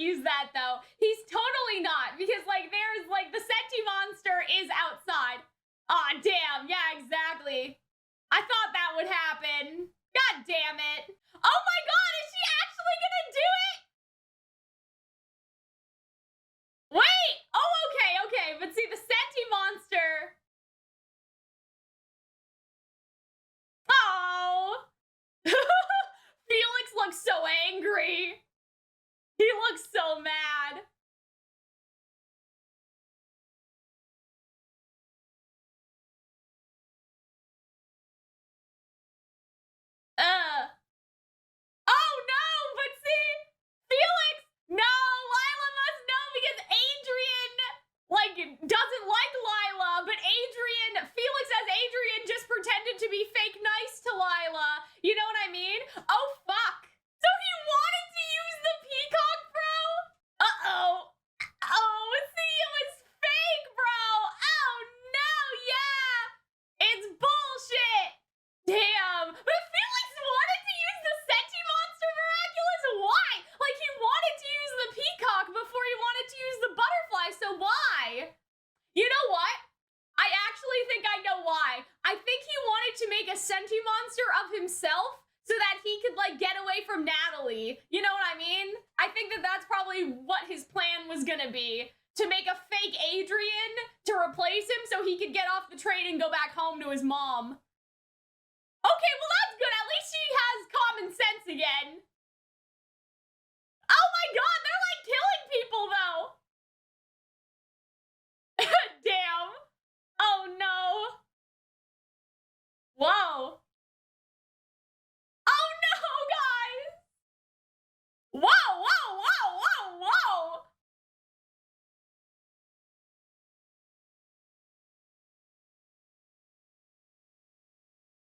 use that, though. He's totally not, because, like, there's, like, the Senti-monster is outside. Aw, damn. Yeah, exactly. I thought that would happen. God damn it. Oh my god, is she actually gonna do it? Wait! Oh, okay. But see, the Senti-monster... Oh! Felix looks so angry. He looks so mad. Oh no, but see, Felix, no, Lila must know because Adrian, like, doesn't like Lila, but Felix as Adrian just pretended to be fake nice to Lila. You know what I mean? Oh, fuck. So he wanted to use the Peacock, bro? Uh-oh. Oh, see, it was fake, bro. Oh, no, yeah. It's bullshit. Damn. But Felix wanted to use the Senti-monster Miraculous? Why? Like, he wanted to use the Peacock before he wanted to use the butterfly, so why? You know what? I actually think I know why. I think he wanted to make a Senti-monster of himself so that he could, like, get away from Natalie. You know what I mean? I think that that's probably what his plan was gonna be. To make a fake Adrian to replace him so he could get off the train and go back home to his mom. Okay, well that's good. At least she has common sense again. Oh my god, they're like killing people though. Damn. Oh no. Whoa. Oh no, guys. Whoa.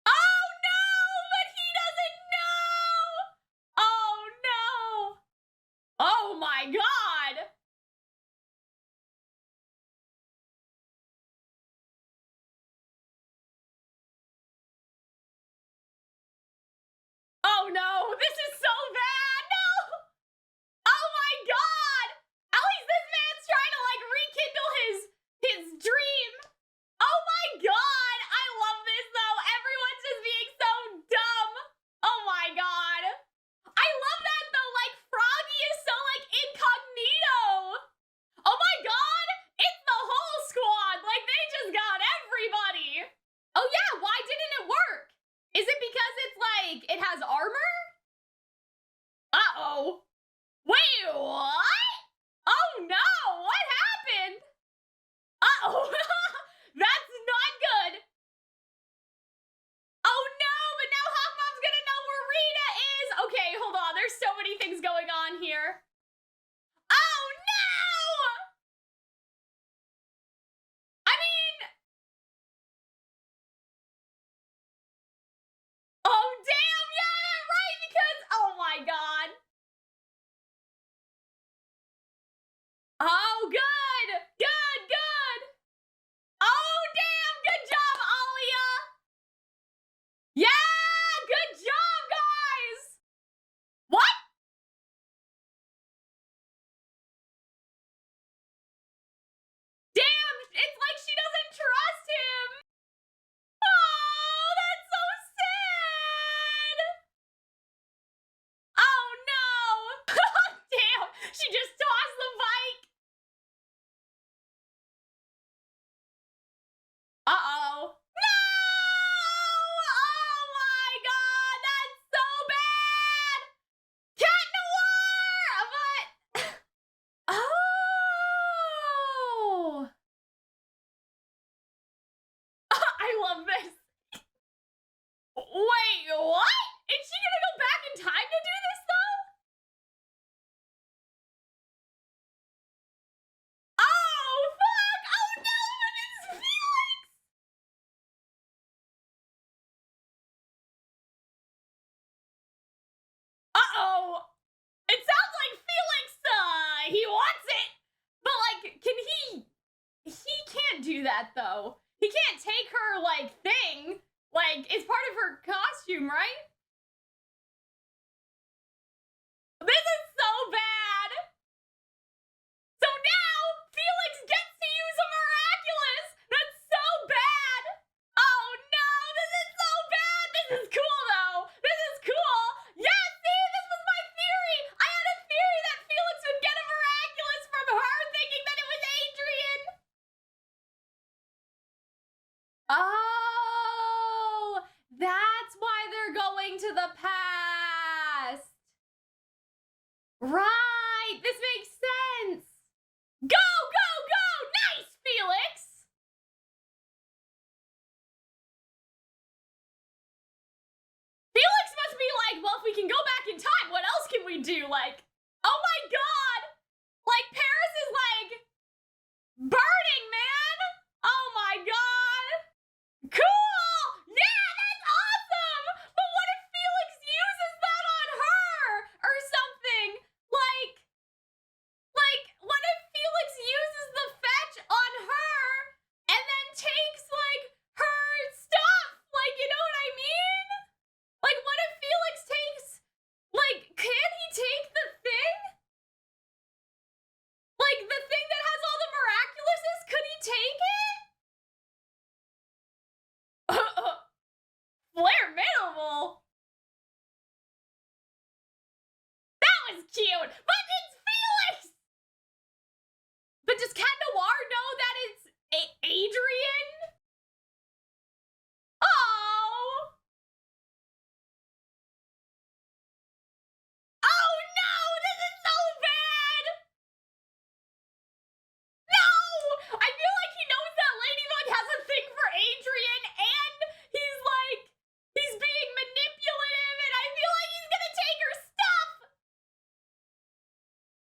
Oh no, but he doesn't know. Oh no. Oh my god. Oh no, this is so bad. No. Oh my god. At least this man's trying to like rekindle his dream. Oh my god. I love this though. Everyone's just being so dumb. Oh my god. I love that though. Like Froggy is so like incognito. Oh my god. It's the whole squad. Like they just got everybody. Oh yeah. Why didn't it work? Is it because it's like, it has armor? Uh-oh. Wait, what? Oh no, what happened? Uh-oh. That's not good. Oh no, but now Hawkmoth's gonna know where Rita is. Okay, hold on, there's so many things going on here. Oh no! I mean... Oh damn, yeah, right, because, oh my god. Oh, good. Oh, damn, good job, Alia. Yeah, good job, guys. What? Damn, it's like she doesn't trust him. Oh, that's so sad. Oh, no. Damn, she just tossed the bike. Uh-oh. No! Oh my god, that's so bad! Cat Noir! But... Oh! I love this. Wait, what? Is she gonna go back in time to do this, though? Oh, fuck! Oh no, but it's Felix! Uh-oh! It sounds like Felix, he wants it! But, like, can he... He can't do that, though. He can't take her, like, thing. Like, it's part of her costume, right? This is so bad! Oh, that's why they're going to the past. Right, this makes sense. Go, go, go! Nice, Felix! Felix must be like, well, if we can go back in time, what else can we do? Like, oh my god! Like, Paris is like burning, man! Oh my god! Cool! Yeah, that's awesome! But what if Felix uses that on her? Or something? Like, what if Felix uses the fetch on her and then takes, like, her stuff? Like, you know what I mean? Like, what if Felix takes, like, can he take the thing? Like, the thing that has all the Miraculouses, could he take it? Formidable! That was cute! But it's Felix! But does Cat Noir know that it's Adrian? Oh! Oh no! This is so bad! No! I feel like he knows that Ladybug has a thing for Adrian and he's like, he's being manipulative and I feel like he's gonna take her stuff!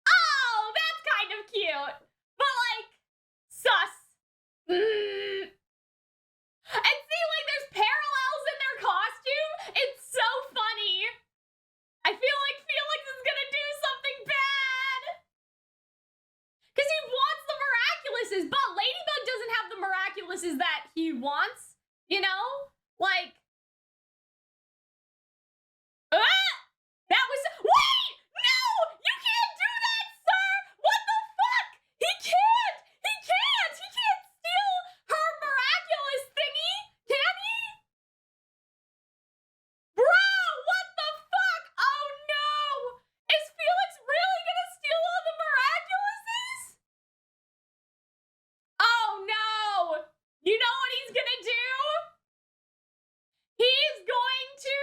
Oh, that's kind of cute. But like, sus. And see, like, there's parallels in their costume. It's so funny. I feel like Felix is gonna do something bad. Because he wants the Miraculouses, but Ladybug doesn't have the Miraculouses that he wants, you know? Like, that was, wait! No! You can't do that, sir! What the fuck? He can't! He can't! He can't steal her miraculous thingy! Can he? Bro, what the fuck? Oh no! Is Felix really gonna steal all the Miraculouses? Oh no! You know what he's gonna do? He's going to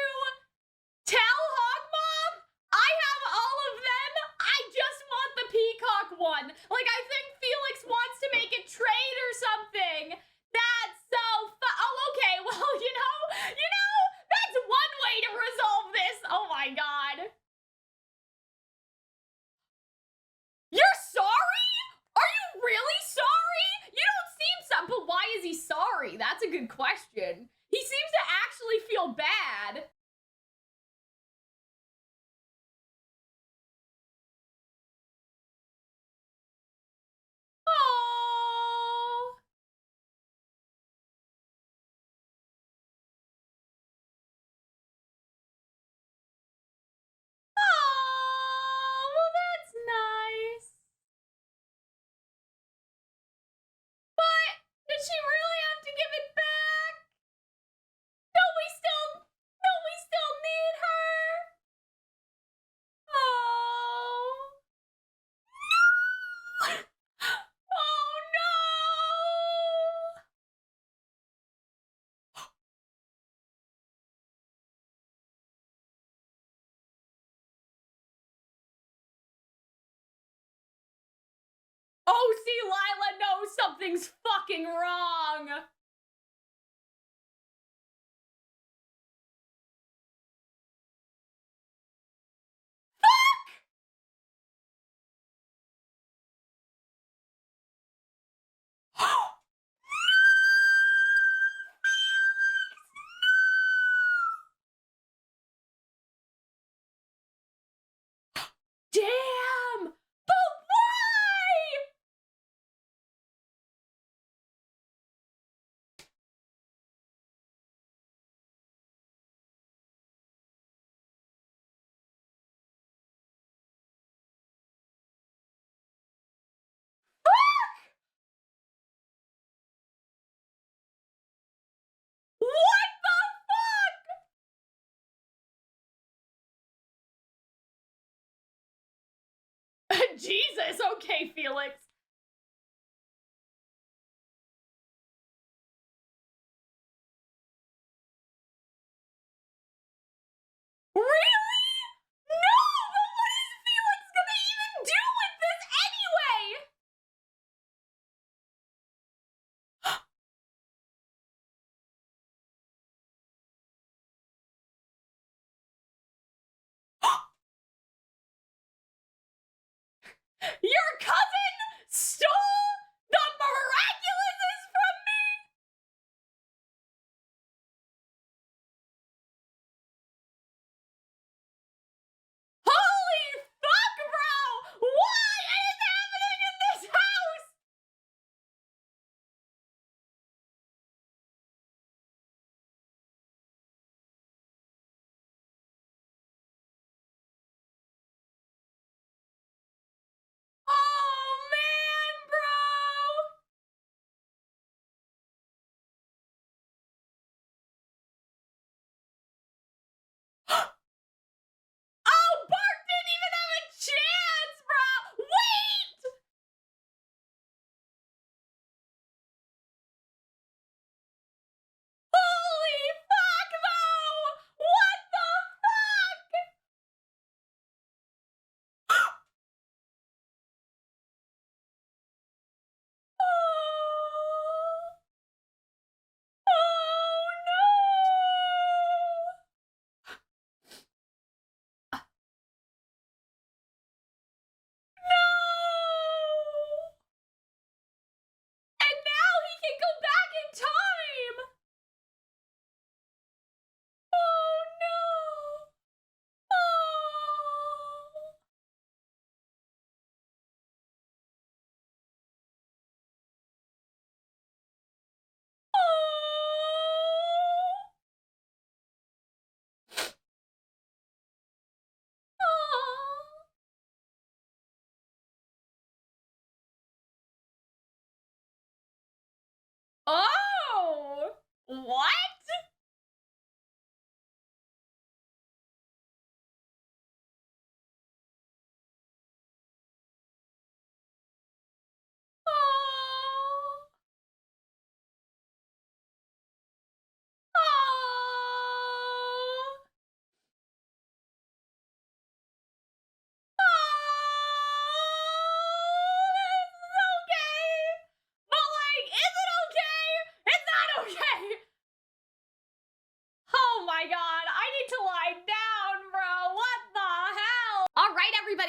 tell Hawkmoth, I have all of them, I just want the Peacock one. Like, I think Felix wants to make a trade or something. That's so oh, okay, well, you know, that's one way to resolve this. Oh my god. You're sorry? Are you really sorry? You don't seem so, but why is he sorry? That's a good question. He seems to actually feel bad. Oh. Oh, well, that's nice. But did she really have to give it back? Don't we still need her? Oh. No! Oh no! Oh, see, Lila knows something's fucking wrong. Fuck! Damn! But why? What the fuck? Jesus, okay, Felix.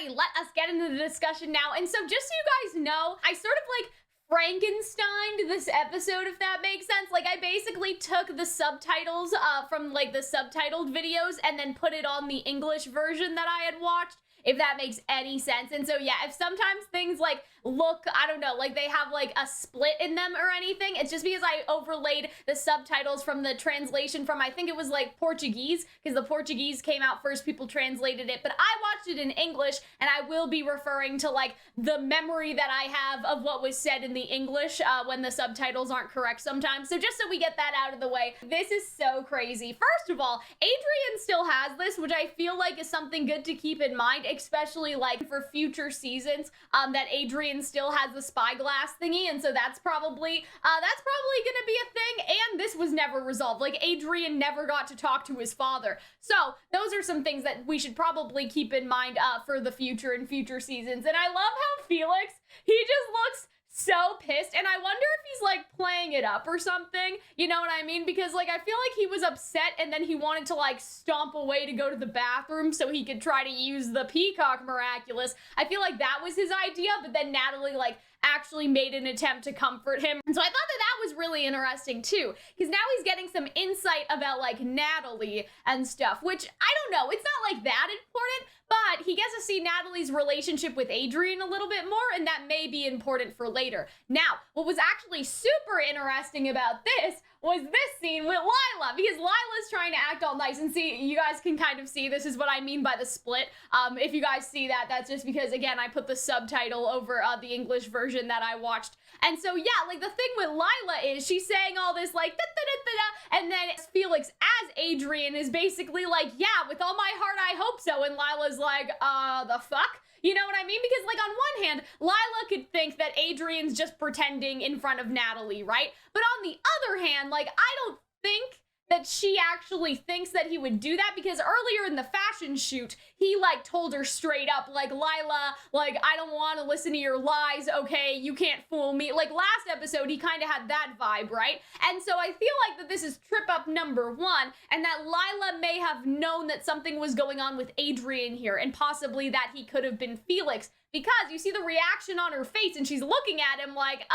alrighty, let us get into the discussion now. And so just so you guys know, I sort of like Frankensteined this episode, if that makes sense. Like, I basically took the subtitles from like the subtitled videos and then put it on the English version that I had watched, if that makes any sense. And so yeah, if sometimes things like look, I don't know, like they have like a split in them or anything, it's just because I overlaid the subtitles from the translation from, I think it was like Portuguese, because the Portuguese came out first, people translated it, but I watched it in English, and I will be referring to like the memory that I have of what was said in the English when the subtitles aren't correct sometimes. So just so we get that out of the way, this is so crazy. First of all, Adrian still has this, which I feel like is something good to keep in mind, especially like for future seasons, that Adrian still has the spyglass thingy, and so that's probably gonna be a thing. And this was never resolved. Like, Adrian never got to talk to his father. So those are some things that we should probably keep in mind for the future and future seasons. And I love how Felix, he just looks so pissed, and I wonder if he's like playing it up or something, you know what I mean? Because like I feel like he was upset and then he wanted to like stomp away to go to the bathroom so he could try to use the Peacock Miraculous. I feel like that was his idea, but then Natalie like actually made an attempt to comfort him. And so I thought that that was really interesting too, because now he's getting some insight about like Natalie and stuff, which I don't know, it's not like that important, but he gets to see Natalie's relationship with Adrian a little bit more, and that may be important for later. Now, what was actually super interesting about this was this scene with Lila, because Lila's trying to act all nice, and see, you guys can kind of see, this is what I mean by the split. If you guys see that, that's just because, again, I put the subtitle over the English version that I watched. And so, yeah, like, the thing with Lila is she's saying all this, like, da-da-da-da-da, and then Felix as Adrian is basically like, yeah, with all my heart, I hope so, and Lila's like, the fuck? You know what I mean? Because, like, on one hand, Lila could think that Adrian's just pretending in front of Natalie, right? But on the other hand, like, I don't think that she actually thinks that he would do that, because earlier in the fashion shoot, he, like, told her straight up, like, Lila, like, I don't want to listen to your lies, okay? You can't fool me. Like, last episode, he kind of had that vibe, right? And so I feel like that this is trip up number one, and that Lila may have known that something was going on with Adrian here, and possibly that he could have been Felix, because you see the reaction on her face and she's looking at him like,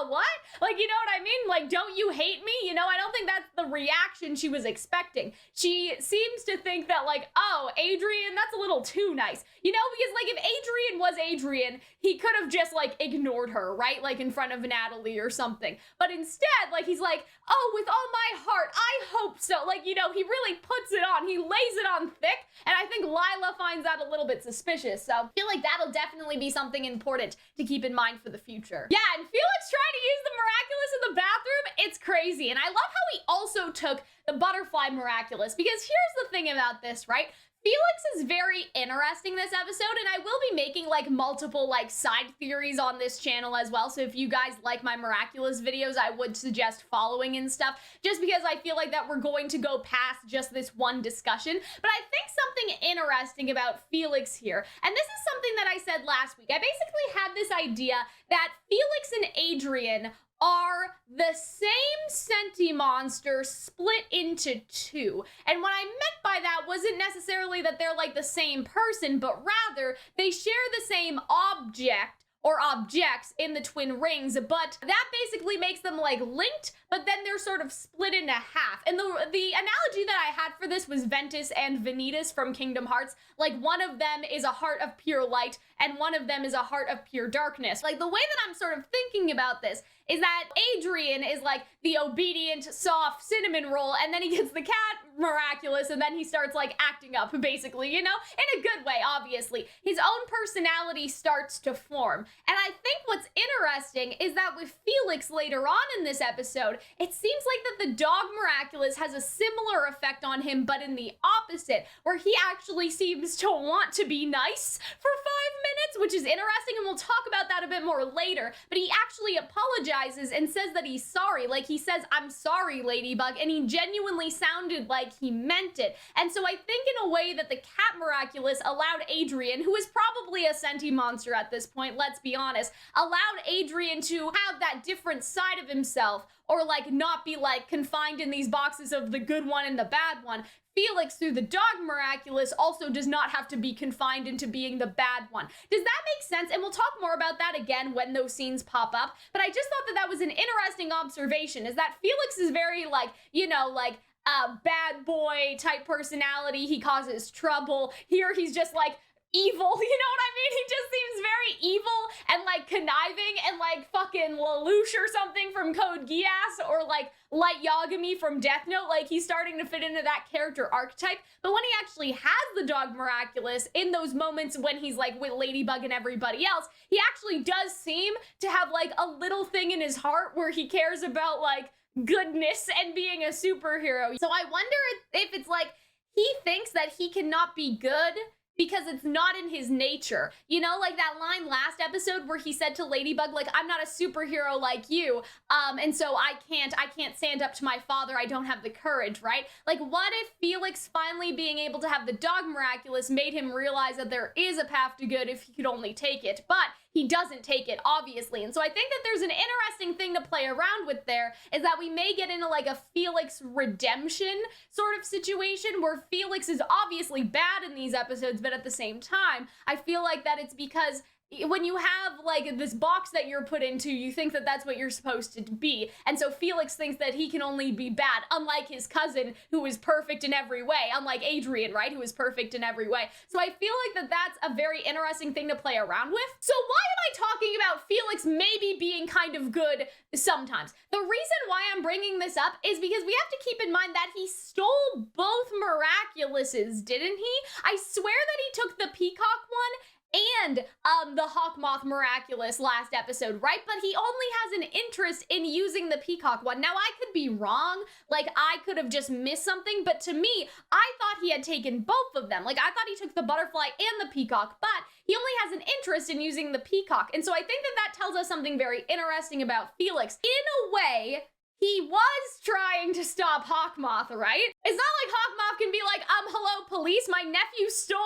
what? Like, you know what I mean? Like, don't you hate me? You know, I don't think that's the reaction she was expecting. She seems to think that, like, oh, Adrian, that's a little too nice. You know, because, like, if Adrian was Adrian, he could have just, like, ignored her, right? Like, in front of Natalie or something. But instead, like, he's like, oh, with all my heart, I hope so. Like, you know, he really puts it on. He lays it on thick. And I think Lila finds that a little bit suspicious. So I feel like that'll definitely be something important to keep in mind for the future. Yeah, and Felix trying to use the Miraculous in the bathroom, it's crazy. And I love how he also took the Butterfly Miraculous, because here's the thing about this, right? Felix is very interesting this episode, and I will be making like multiple like side theories on this channel as well. So if you guys like my Miraculous videos, I would suggest following and stuff, just because I feel like that we're going to go past just this one discussion. But I think something interesting about Felix here, and this is something that I said last week, I basically had this idea that Felix and Adrian are the same Senti-monster split into two. And what I meant by that wasn't necessarily that they're like the same person, but rather they share the same object or objects in the twin rings, but that basically makes them like linked, but then they're sort of split into half. And the analogy that I had for this was Ventus and Vanitas from Kingdom Hearts. Like, one of them is a heart of pure light and one of them is a heart of pure darkness. Like, the way that I'm sort of thinking about this is that Adrian is like the obedient, soft cinnamon roll, and then he gets the cat Miraculous, and then he starts like acting up, basically, you know, in a good way, obviously. His own personality starts to form. And I think what's interesting is that with Felix later on in this episode, it seems like that the dog Miraculous has a similar effect on him, but in the opposite, where he actually seems to want to be nice for 5 minutes, which is interesting, and we'll talk about that a bit more later. But he actually apologizes and says that he's sorry. Like, he says, I'm sorry, Ladybug, and he genuinely sounded like he meant it. And so I think in a way that the cat Miraculous allowed Adrian, who is probably a Senti-monster at this point, let's be honest, allowed Adrian to have that different side of himself, or like not be like confined in these boxes of the good one and the bad one. Felix, through the dog Miraculous, also does not have to be confined into being the bad one. Does that make sense? And we'll talk more about that again when those scenes pop up. But I just thought that that was an interesting observation, is that Felix is very like, you know, like a bad boy type personality. He causes trouble. Here he's just like evil, you know what I mean? He just seems very evil and like conniving and like fucking Lelouch or something from Code Geass, or like Light Yagami from Death Note. Like, he's starting to fit into that character archetype. But when he actually has the dog Miraculous, in those moments when he's like with Ladybug and everybody else, he actually does seem to have like a little thing in his heart where he cares about like goodness and being a superhero. So I wonder if it's like he thinks that he cannot be good because it's not in his nature. You know, like that line last episode where he said to Ladybug, like, I'm not a superhero like you, and so I can't stand up to my father, I don't have the courage, right? Like, what if Felix finally being able to have the dog Miraculous made him realize that there is a path to good if he could only take it? But he doesn't take it, obviously. And so I think that there's an interesting thing to play around with there, is that we may get into like a Felix redemption sort of situation where Felix is obviously bad in these episodes, but at the same time, I feel like that it's because when you have like this box that you're put into, you think that that's what you're supposed to be. And so Felix thinks that he can only be bad, unlike his cousin who is perfect in every way, unlike Adrian, right, who is perfect in every way. So I feel like that that's a very interesting thing to play around with. So why am I talking about Felix maybe being kind of good sometimes? The reason why I'm bringing this up is because we have to keep in mind that he stole both Miraculouses, didn't he? I swear that he took the Peacock one and the Hawkmoth Miraculous last episode, right? But he only has an interest in using the Peacock one. Now, I could be wrong. Like, I could have just missed something, but to me, I thought he had taken both of them. Like, I thought he took the butterfly and the peacock, but he only has an interest in using the peacock. And so I think that that tells us something very interesting about Felix. In a way, he was trying to stop Hawkmoth, right? It's not like Hawkmoth can be like, hello, police, my nephew stole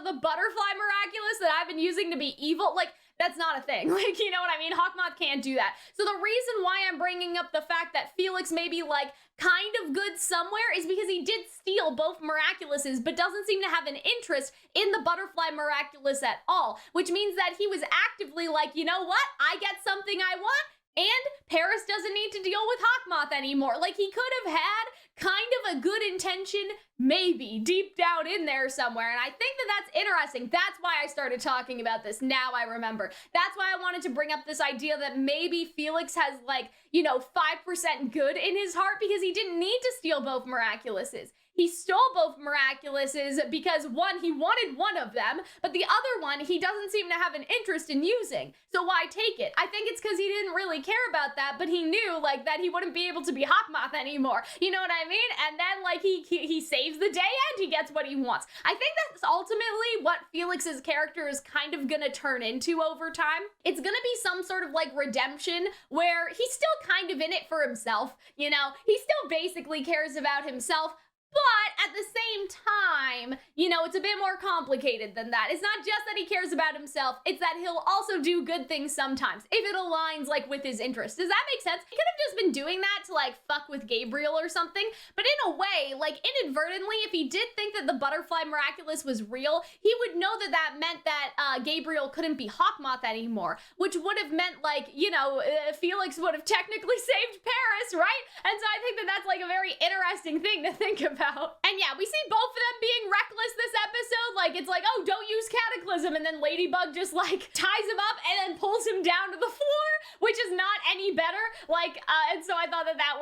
the butterfly Miraculous that I've been using to be evil. Like, that's not a thing. Like, you know what I mean? Hawkmoth can't do that. So the reason why I'm bringing up the fact that Felix may be like kind of good somewhere is because he did steal both Miraculouses, but doesn't seem to have an interest in the butterfly Miraculous at all, which means that he was actively like, you know what? I get something I want, and Paris doesn't need to deal with Hawkmoth anymore. Like, he could have had kind of a good intention, maybe, deep down in there somewhere. And I think that that's interesting. That's why I started talking about this. Now I remember. That's why I wanted to bring up this idea that maybe Felix has, like, you know, 5% good in his heart because he didn't need to steal both Miraculouses. He stole both Miraculouses because, one, he wanted one of them, but the other one he doesn't seem to have an interest in using. So why take it? I think it's because he didn't really care about that, but he knew, like, that he wouldn't be able to be Hawkmoth anymore. You know what I mean? And then, like, he saves the day and he gets what he wants. I think that's ultimately what Felix's character is kind of gonna turn into over time. It's gonna be some sort of, like, redemption where he's still kind of in it for himself, you know? He still basically cares about himself, but at the same time, you know, it's a bit more complicated than that. It's not just that he cares about himself, it's that he'll also do good things sometimes, if it aligns, like, with his interests. Does that make sense? He could have just been doing that to, like, fuck with Gabriel or something, but in a way, like, inadvertently, if he did think that the butterfly Miraculous was real, he would know that that meant that Gabriel couldn't be Hawkmoth anymore, which would have meant, like, you know, Felix would have technically saved Paris, right? And so I think that that's, like, a very interesting thing to think about. And yeah, we see both of them being reckless this episode. Like, it's like, oh, don't use Cataclysm, and then Ladybug just, like, ties him up and then pulls him down to the floor, which is not any better. Like, and so I thought that that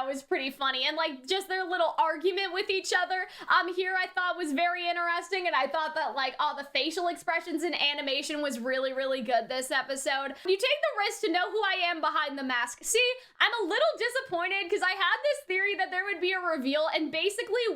was pretty funny. And, like, just their little argument with each other here I thought was very interesting, and I thought that, like, all the facial expressions and animation was really, really good this episode. You take the risk to know who I am behind the mask. See, I'm a little disappointed because I had this theory that there would be a reveal, and basically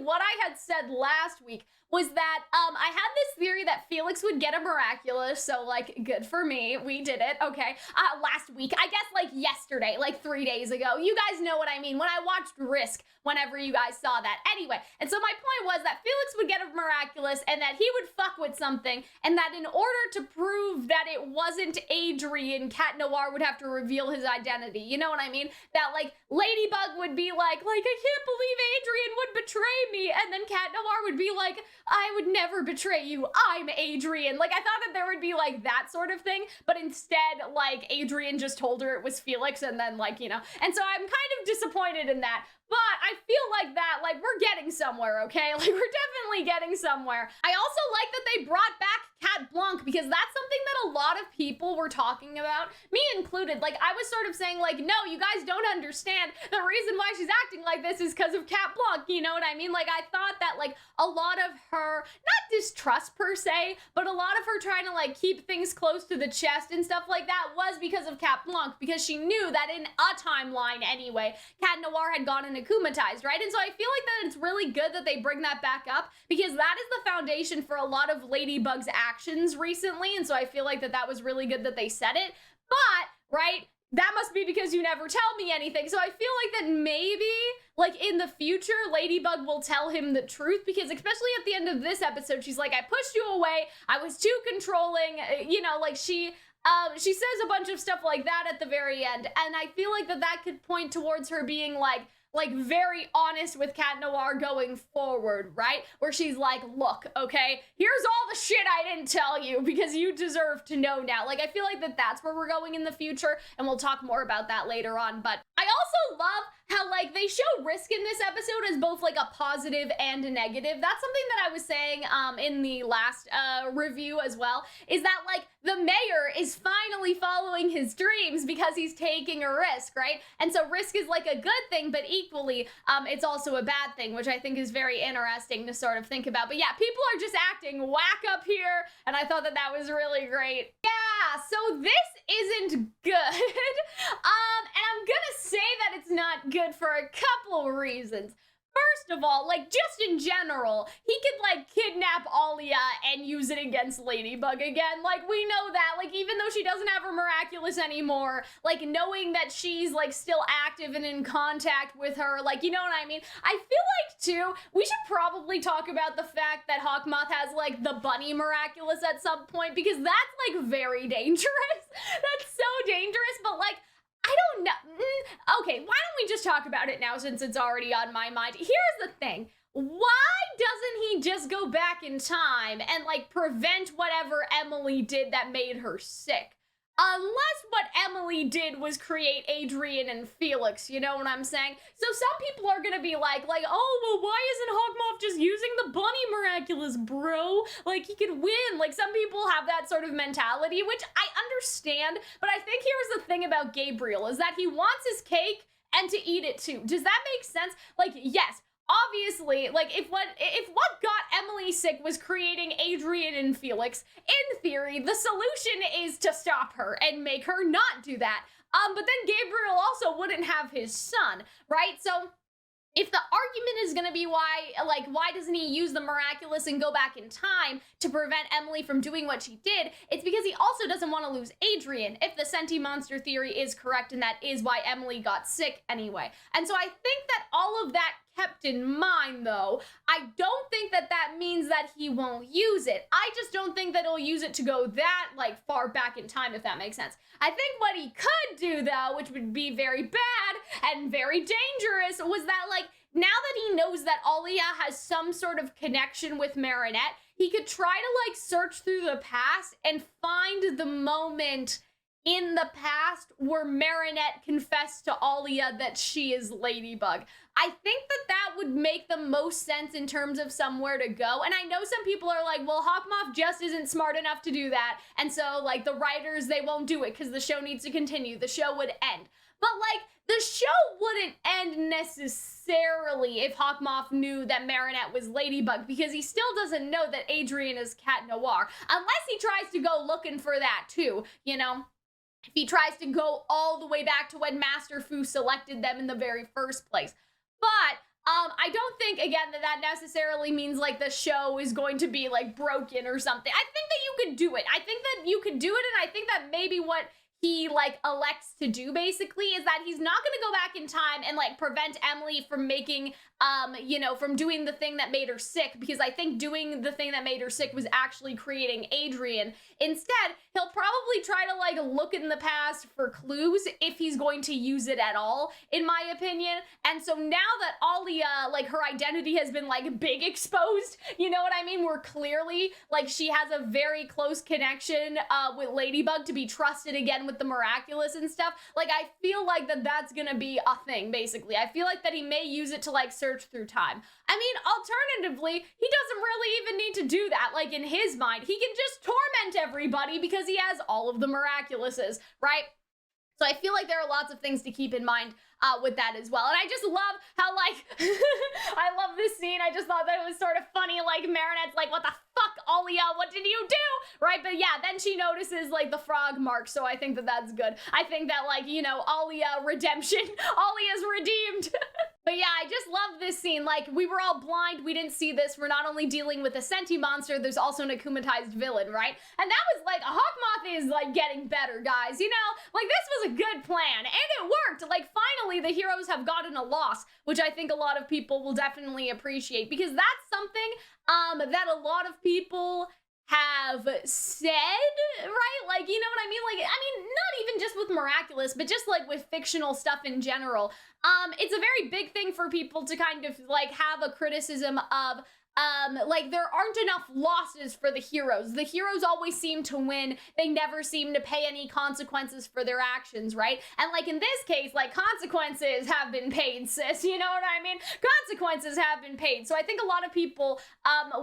what I had said last week was that I had this theory that Felix would get a Miraculous, so like good for me, we did it, okay. Last week, I guess like yesterday, like 3 days ago, you guys know what I mean, when I watched Risk, whenever you guys saw that. Anyway, and so my point was that Felix would get a Miraculous and that he would fuck with something, and that in order to prove that it wasn't Adrian, Cat Noir would have to reveal his identity, you know what I mean? That like Ladybug would be like, I can't believe Adrian would betray me, and then Cat Noir would be like, I would never betray you, I'm Adrian. Like, I thought that there would be like that sort of thing, but instead, like, Adrian just told her it was Felix, and then like, you know, and so I'm kind of disappointed in that. But I feel like that, like, we're getting somewhere, okay? Like, we're definitely getting somewhere. I also like that they brought back Cat Blanc, because that's something that a lot of people were talking about, me included. Like, I was sort of saying, like, no, you guys don't understand. The reason why she's acting like this is because of Cat Blanc, you know what I mean? Like, I thought that, like, a lot of her, not distrust per se, but a lot of her trying to, like, keep things close to the chest and stuff like that was because of Cat Blanc, because she knew that in a timeline anyway, Cat Noir had gone into akumatized, right? And so I feel like that it's really good that they bring that back up, because that is the foundation for a lot of Ladybug's actions recently, and so I feel like that was really good that they said it. But, right, that must be because you never tell me anything, so I feel like that maybe, like, in the future, Ladybug will tell him the truth, because especially at the end of this episode, she's like, I pushed you away, I was too controlling, you know, like, she says a bunch of stuff like that at the very end, and I feel like that could point towards her being, like very honest with Cat Noir going forward, right? Where she's like, look, okay, here's all the shit I didn't tell you because you deserve to know now. Like, I feel like that's where we're going in the future, and we'll talk more about that later on. But I also love how, like, they show Risk in this episode as both, like, a positive and a negative. That's something that I was saying in the last review as well, is that, like, the mayor is finally following his dreams because he's taking a risk, right? And so Risk is, like, a good thing, but equally, it's also a bad thing, which I think is very interesting to sort of think about. But yeah, people are just acting whack up here, and I thought that was really great. Yeah, so this isn't good. And I'm gonna say that it's not good for a couple of reasons. First of all, like, just in general, he could, like, kidnap Alia and use it against Ladybug again. Like, we know that. Like, even though she doesn't have her Miraculous anymore, like, knowing that she's, like, still active and in contact with her, like, you know what I mean? I feel like, too, we should probably talk about the fact that Hawkmoth has, like, the bunny Miraculous at some point, because that's, like, very dangerous. That's so dangerous, but, like, I don't know. Okay, why don't we just talk about it now since it's already on my mind? Here's the thing. Why doesn't he just go back in time and, like, prevent whatever Emily did that made her sick? Unless what Emily did was create Adrian and Felix, you know what I'm saying? So some people are gonna be like, oh, well, why isn't Hawkmoth just using the bunny Miraculous, bro? Like, he could win. Like, some people have that sort of mentality, which I understand, but I think here's the thing about Gabriel, is that he wants his cake and to eat it too. Does that make sense? Like, yes, obviously, like, if what got Emily sick was creating Adrian and Felix, in theory, the solution is to stop her and make her not do that. But then Gabriel also wouldn't have his son, right? So if the argument is gonna be why doesn't he use the Miraculous and go back in time to prevent Emily from doing what she did, it's because he also doesn't want to lose Adrian, if the Senti-monster theory is correct, and that is why Emily got sick anyway. And so I think that all of that kept in mind, though, I don't think that means that he won't use it. I just don't think that he'll use it to go that, like, far back in time, if that makes sense. I think what he could do, though, which would be very bad and very dangerous, was that, like, now that he knows that Alia has some sort of connection with Marinette, he could try to, like, search through the past and find the moment in the past where Marinette confessed to Alia that she is Ladybug. I think that would make the most sense in terms of somewhere to go. And I know some people are like, well, Hawkmoth just isn't smart enough to do that. And so, like, the writers, they won't do it because the show needs to continue. The show would end. But, like, the show wouldn't end necessarily if Hawkmoth knew that Marinette was Ladybug, because he still doesn't know that Adrian is Cat Noir. Unless he tries to go looking for that too, you know? If he tries to go all the way back to when Master Fu selected them in the very first place. But I don't think, again, that necessarily means like the show is going to be like broken or something. I think that you could do it. I think that you could do it, and I think that maybe what he like elects to do basically is that he's not going to go back in time and like prevent Emily from making you know, from doing the thing that made her sick, because I think doing the thing that made her sick was actually creating Adrian. Instead, he'll probably try to like look in the past for clues if he's going to use it at all, in my opinion. And so now that Alia, like her identity has been like big exposed, you know what I mean? We're clearly like she has a very close connection with Ladybug to be trusted again with the Miraculous and stuff. Like I feel like that's gonna be a thing basically. I feel like that he may use it to like search through time. I mean, alternatively, he doesn't really even need to do that. Like in his mind, he can just torment everybody because he has all of the Miraculouses, right? So I feel like there are lots of things to keep in mind with that as well. And I just love how, like, I love this scene. I just thought that it was sort of funny. Like, Marinette's like, what the fuck, Alia? What did you do? Right? But yeah, then she notices, like, the frog mark. So I think that that's good. I think that, like, you know, Alia redemption. Alia's redeemed. But yeah, I just love this scene. Like, we were all blind. We didn't see this. We're not only dealing with a Senti-monster, there's also an akumatized villain, right? And that was like, Hawkmoth is, like, getting better, guys. You know? Like, this was a good plan. And it worked. Like, finally, the heroes have gotten a loss, which I think a lot of people will definitely appreciate, because that's something that a lot of people have said, right? Like, you know what I mean? Like, I mean, not even just with Miraculous, but just like with fictional stuff in general. It's a very big thing for people to kind of like have a criticism of like there aren't enough losses for the heroes. The heroes always seem to win. They never seem to pay any consequences for their actions, right? And like in this case, like consequences have been paid, sis. You know what I mean? Consequences have been paid. So I think a lot of people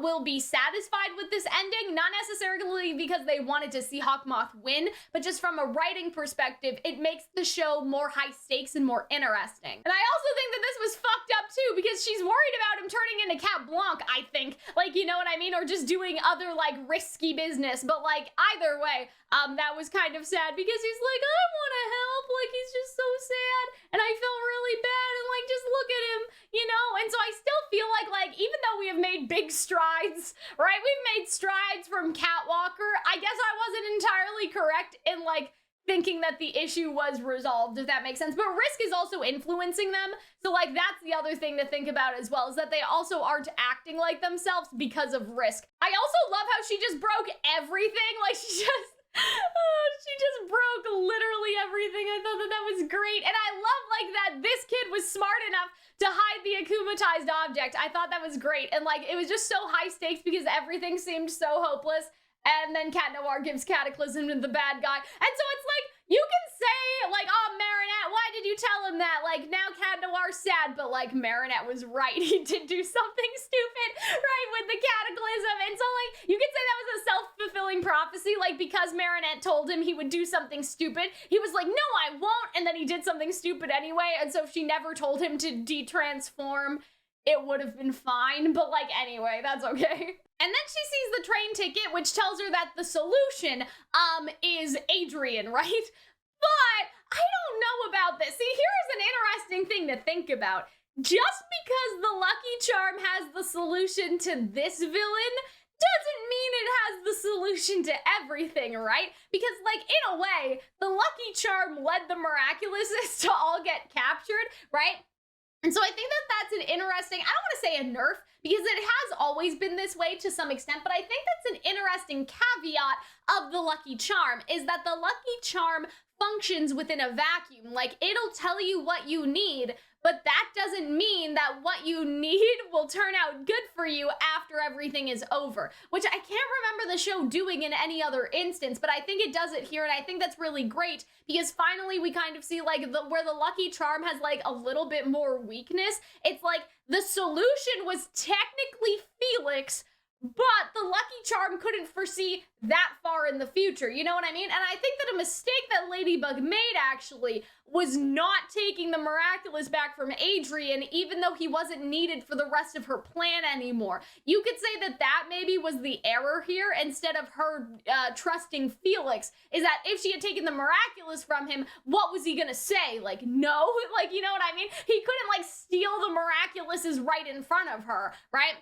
will be satisfied with this ending, not necessarily because they wanted to see Hawkmoth win, but just from a writing perspective, it makes the show more high stakes and more interesting. And I also think that this was fucked up too, because she's worried about him turning into Cat Blanc, I think, like, you know what I mean, or just doing other like risky business. But like either way, that was kind of sad, because he's like, I want to help, like he's just so sad, and I felt really bad, and like just look at him, you know. And so I still feel like even though we have made big strides, right, we've made strides from Catwalker, I guess I wasn't entirely correct in like thinking that the issue was resolved, if that makes sense. But Risk is also influencing them. So like that's the other thing to think about as well, is that they also aren't acting like themselves because of Risk. I also love how she just broke everything. Like she just broke literally everything. I thought that was great. And I love like that this kid was smart enough to hide the akumatized object. I thought that was great. And like it was just so high stakes because everything seemed so hopeless. And then Cat Noir gives Cataclysm to the bad guy. And so it's like, you can say, like, oh, Marinette, why did you tell him that? Like, now Cat Noir's sad, but, like, Marinette was right. He did do something stupid, right, with the Cataclysm. And so, like, you could say that was a self-fulfilling prophecy. Like, because Marinette told him he would do something stupid, he was like, no, I won't. And then he did something stupid anyway. And so if she never told him to de-transform, it would have been fine. But, like, anyway, that's okay. And then she sees the train ticket, which tells her that the solution, is Adrian, right? But I don't know about this. See, here's an interesting thing to think about. Just because the Lucky Charm has the solution to this villain doesn't mean it has the solution to everything, right? Because, like, in a way, the Lucky Charm led the Miraculouses to all get captured, right? And so I think that that's an interesting, I don't want to say a nerf, because it has always been this way to some extent, but I think that's an interesting caveat of the Lucky Charm, is that the Lucky Charm functions within a vacuum. Like, it'll tell you what you need, but that doesn't mean that what you need will turn out good for you after everything is over, which I can't remember the show doing in any other instance, but I think it does it here, and I think that's really great, because finally we kind of see, like, where the Lucky Charm has, like, a little bit more weakness. It's like, the solution was technically Felix, but the Lucky Charm couldn't foresee that far in the future, you know what I mean? And I think that a mistake that Ladybug made, actually, was not taking the Miraculous back from Adrian, even though he wasn't needed for the rest of her plan anymore. You could say that that maybe was the error here, instead of her trusting Felix, is that if she had taken the Miraculous from him, what was he gonna say? Like, no? Like, you know what I mean? He couldn't, like, steal the Miraculouses right in front of her, right?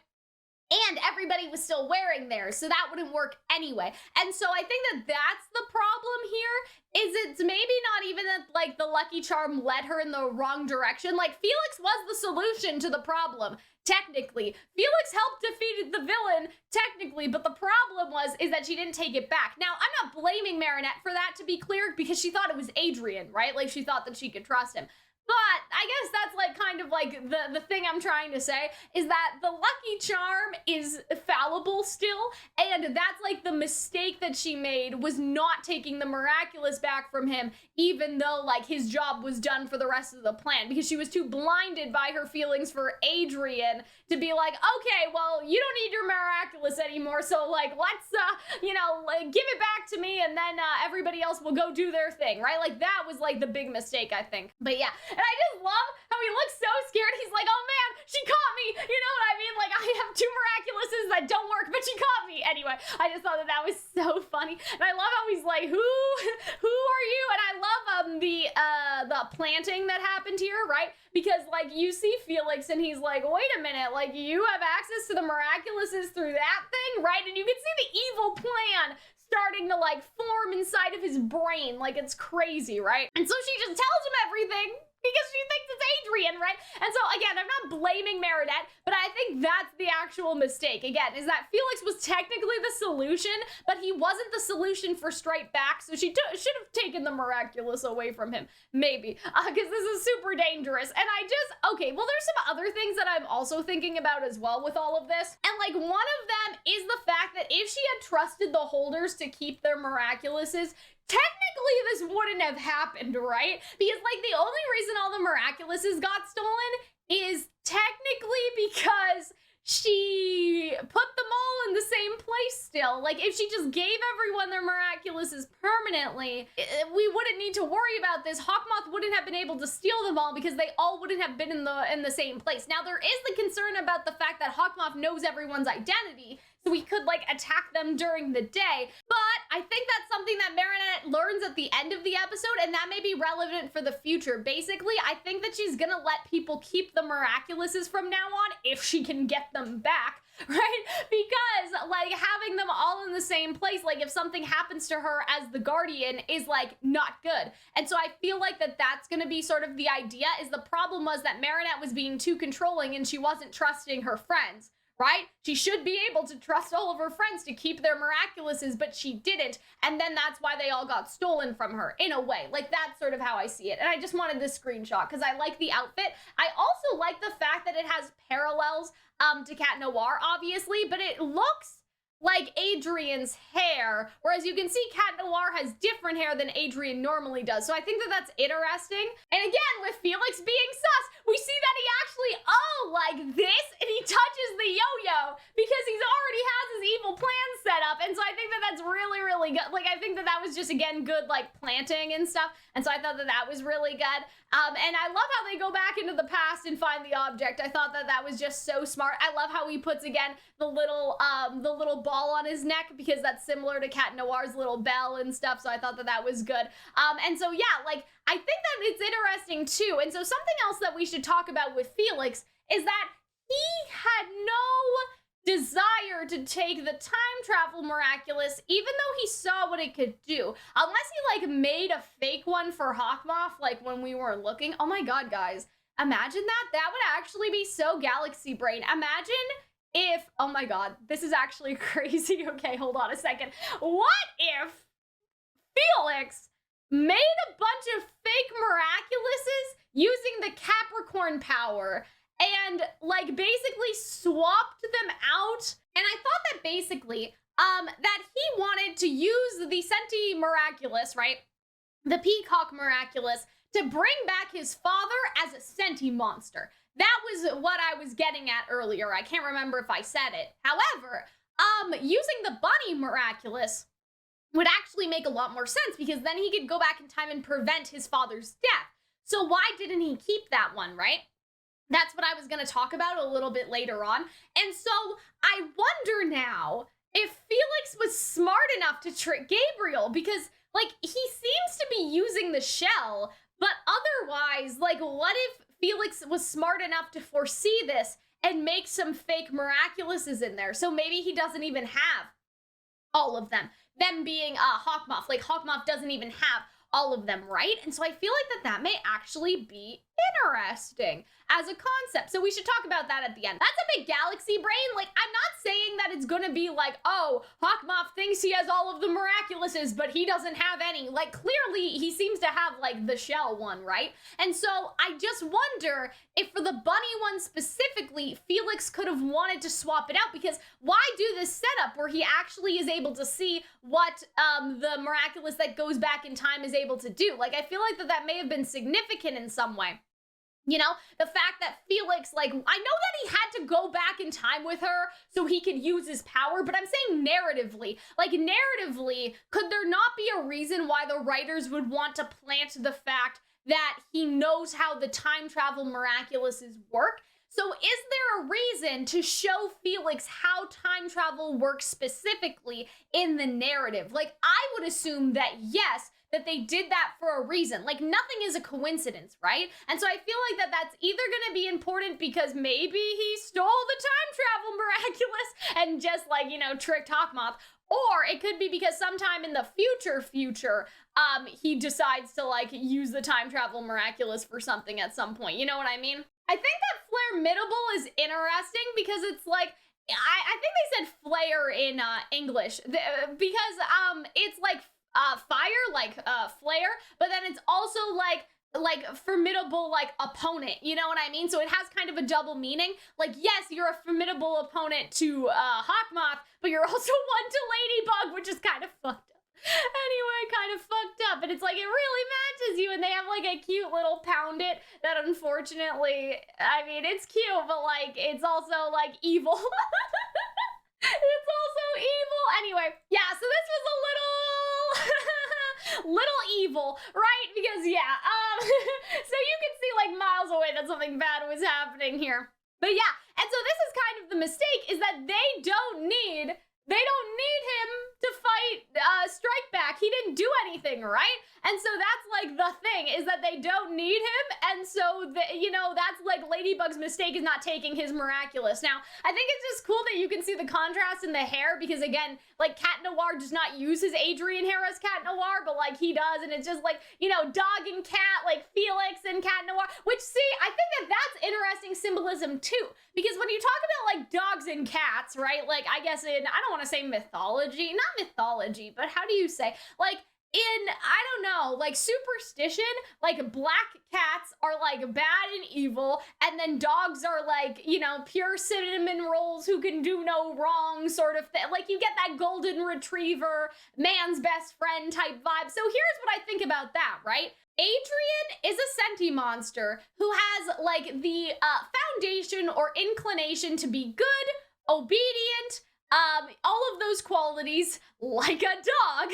And everybody was still wearing theirs, so that wouldn't work anyway. And so I think that that's the problem here, is it's maybe not even that, like, the Lucky Charm led her in the wrong direction. Like, Felix was the solution to the problem, technically. Felix helped defeat the villain, technically, but the problem is that she didn't take it back. Now, I'm not blaming Marinette for that, to be clear, because she thought it was Adrian, right? Like, she thought that she could trust him. But I guess that's like kind of like the thing I'm trying to say, is that the Lucky Charm is fallible still, and that's like the mistake that she made, was not taking the Miraculous back from him, even though like his job was done for the rest of the plan, because she was too blinded by her feelings for Adrian to be like, okay, well, you don't need your Miraculous anymore, so like let's you know, like give it back to me, and then everybody else will go do their thing, right? Like that was like the big mistake, I think. But yeah. And I just love how he looks so scared. He's like, oh man, she caught me. You know what I mean? Like, I have 2 Miraculouses that don't work, but she caught me. Anyway, I just thought that that was so funny. And I love how he's like, who are you? And I love the planting that happened here, right? Because like you see Felix and he's like, wait a minute, like you have access to the Miraculouses through that thing, right? And you can see the evil plan starting to like form inside of his brain. Like, it's crazy, right? And so she just tells him everything, because she thinks it's Adrian, right? And so, again, I'm not blaming Marinette, but I think that's the actual mistake, again, is that Felix was technically the solution, but he wasn't the solution for Straight Back, so she should have taken the Miraculous away from him, maybe, because this is super dangerous. And okay, well, there's some other things that I'm also thinking about as well with all of this, and, like, one of them is the fact that if she had trusted the holders to keep their Miraculouses, technically this wouldn't have happened, right? Because like the only reason all the Miraculouses got stolen is technically because she put them all in the same place still. Like, if she just gave everyone their Miraculouses permanently, we wouldn't need to worry about this. Hawkmoth wouldn't have been able to steal them all because they all wouldn't have been in the same place. Now, there is the concern about the fact that Hawkmoth knows everyone's identity, so we could, like, attack them during the day. But I think that's something that Marinette learns at the end of the episode, and that may be relevant for the future. Basically, I think that she's gonna let people keep the Miraculouses from now on, if she can get them back, right? Because, like, having them all in the same place, like, if something happens to her as the Guardian, is, like, not good. And so I feel like that's gonna be sort of the idea, is the problem was that Marinette was being too controlling and she wasn't trusting her friends. Right? She should be able to trust all of her friends to keep their Miraculouses, but she didn't, and then that's why they all got stolen from her, in a way. Like, that's sort of how I see it, and I just wanted this screenshot, because I like the outfit. I also like the fact that it has parallels to Cat Noir, obviously, but it looks like Adrian's hair, whereas you can see Cat Noir has different hair than Adrian normally does, so I think that that's interesting. And again, with Felix being sus, we see that he actually, like this, and he touches the yo-yo, because he's already has his evil plan set up, and so I think that that's really, really good. Like, I think that that was just, again, good, like, planting and stuff, and so I thought that that was really good. And I love how they go back into the past and find the object. I thought that that was just so smart. I love how he puts, again, the little ball on his neck, because that's similar to Cat Noir's little bell and stuff, so I thought that that was good. And so, yeah, like, I think that it's interesting, too. And so something else that we should talk about with Felix is that he had no desire to take the time travel Miraculous, even though he saw what it could do. Unless he, like, made a fake one for Hawkmoth, like, when we were looking. Oh my god, guys. Imagine that. That would actually be so galaxy brain. Imagine if, oh my god, this is actually crazy. Okay, hold on a second. What if Felix made a bunch of fake Miraculouses using the Capricorn power and, like, basically swapped them out? And I thought that basically, that he wanted to use the Senti-Miraculous, right? The Peacock Miraculous, to bring back his father as a Senti-monster. That was what I was getting at earlier. I can't remember if I said it. However, using the bunny Miraculous would actually make a lot more sense, because then he could go back in time and prevent his father's death. So why didn't he keep that one, right? That's what I was going to talk about a little bit later on. And so I wonder now if Felix was smart enough to trick Gabriel, because, like, he seems to be using the shell, but otherwise, like, what if Felix was smart enough to foresee this and make some fake Miraculouses in there? So maybe he doesn't even have all of them. Them being Hawkmoth. Like, Hawkmoth doesn't even have all of them, right? And so I feel like that may actually be interesting as a concept. So we should talk about that at the end. That's a big galaxy brain. Like, I'm not saying that it's gonna be like, oh, Hawkmoth thinks he has all of the Miraculouses, but he doesn't have any. Like, clearly he seems to have, like, the shell one, right? And so I just wonder if for the bunny one specifically, Felix could have wanted to swap it out, because why do this setup where he actually is able to see what the Miraculous that goes back in time is able to do? Like, I feel like that may have been significant in some way. You know, the fact that Felix, like, I know that he had to go back in time with her so he could use his power, but I'm saying narratively. Like, narratively, could there not be a reason why the writers would want to plant the fact that he knows how the time travel Miraculouses work? So is there a reason to show Felix how time travel works specifically in the narrative? Like, I would assume that yes, that they did that for a reason. Like, nothing is a coincidence, right? And so I feel like that that's either going to be important because maybe he stole the time travel Miraculous and just, like, you know, tricked Hawkmoth, or it could be because sometime in the future, he decides to, like, use the time travel Miraculous for something at some point. You know what I mean? I think that Flare Middable is interesting because it's like, I think they said flare in English because it's like fire, like flare, but then it's also like formidable, like opponent, you know what I mean? So it has kind of a double meaning. Like, yes, you're a formidable opponent to Hawkmoth, but you're also one to Ladybug, which is kind of fucked up. Anyway, kind of fucked up, and it's like, it really matches you, and they have like a cute little Pound-it that unfortunately, I mean, it's cute, but like, it's also like evil. It's also evil. Anyway, yeah, so this was a little evil, right? Because yeah, so you can see like miles away that something bad was happening here. But yeah, and so this is kind of the mistake, is that they don't need him to fight Strike Back. He didn't do anything, right? And so that's like the thing, is that they don't need him, and so you know, that's like Ladybug's mistake, is not taking his Miraculous. Now, I think it's just cool that you can see the contrast in the hair, because again, like, Cat Noir does not use his Adrien hair as Cat Noir, but like he does, and it's just like, you know, dog and cat, like Felix and Cat Noir, which, see, I think that that's interesting symbolism too, because when you talk about like dogs and cats, right, like, I guess in, I don't want to say mythology, not mythology, but how do you say, like, in, I don't know, like superstition, like black cats are like bad and evil, and then dogs are like, you know, pure cinnamon rolls who can do no wrong sort of thing. Like, you get that golden retriever, man's best friend type vibe. So here's what I think about that, right? Adrien is a Senti-monster who has like the foundation or inclination to be good, obedient, all of those qualities, like a dog.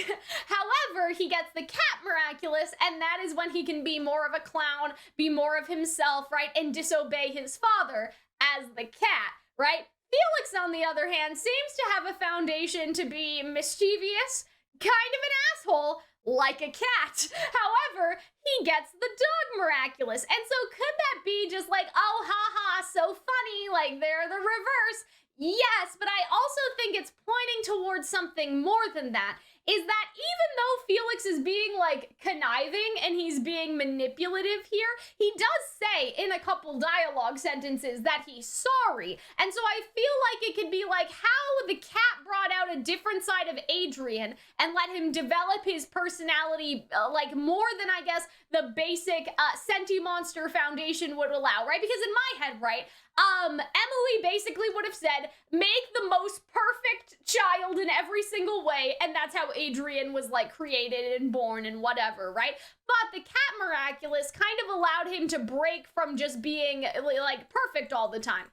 However, he gets the Cat Miraculous, and that is when he can be more of a clown, be more of himself, right, and disobey his father as the cat, right? Felix, on the other hand, seems to have a foundation to be mischievous, kind of an asshole, like a cat. However, he gets the dog Miraculous. And so could that be just like, oh, haha, so funny, like they're the reverse? Yes, but I also think it's pointing towards something more than that, is that even though Felix is being like conniving and he's being manipulative here, he does say in a couple dialogue sentences that he's sorry. And so I feel like it could be like how the cat brought out a different side of Adrien and let him develop his personality like more than, I guess, the basic Senti-monster foundation would allow, right? Because in my head, right, Emily basically would have said, make the most perfect child in every single way, and that's how Adrien was like created and born and whatever, right? But the Cat Miraculous kind of allowed him to break from just being like perfect all the time.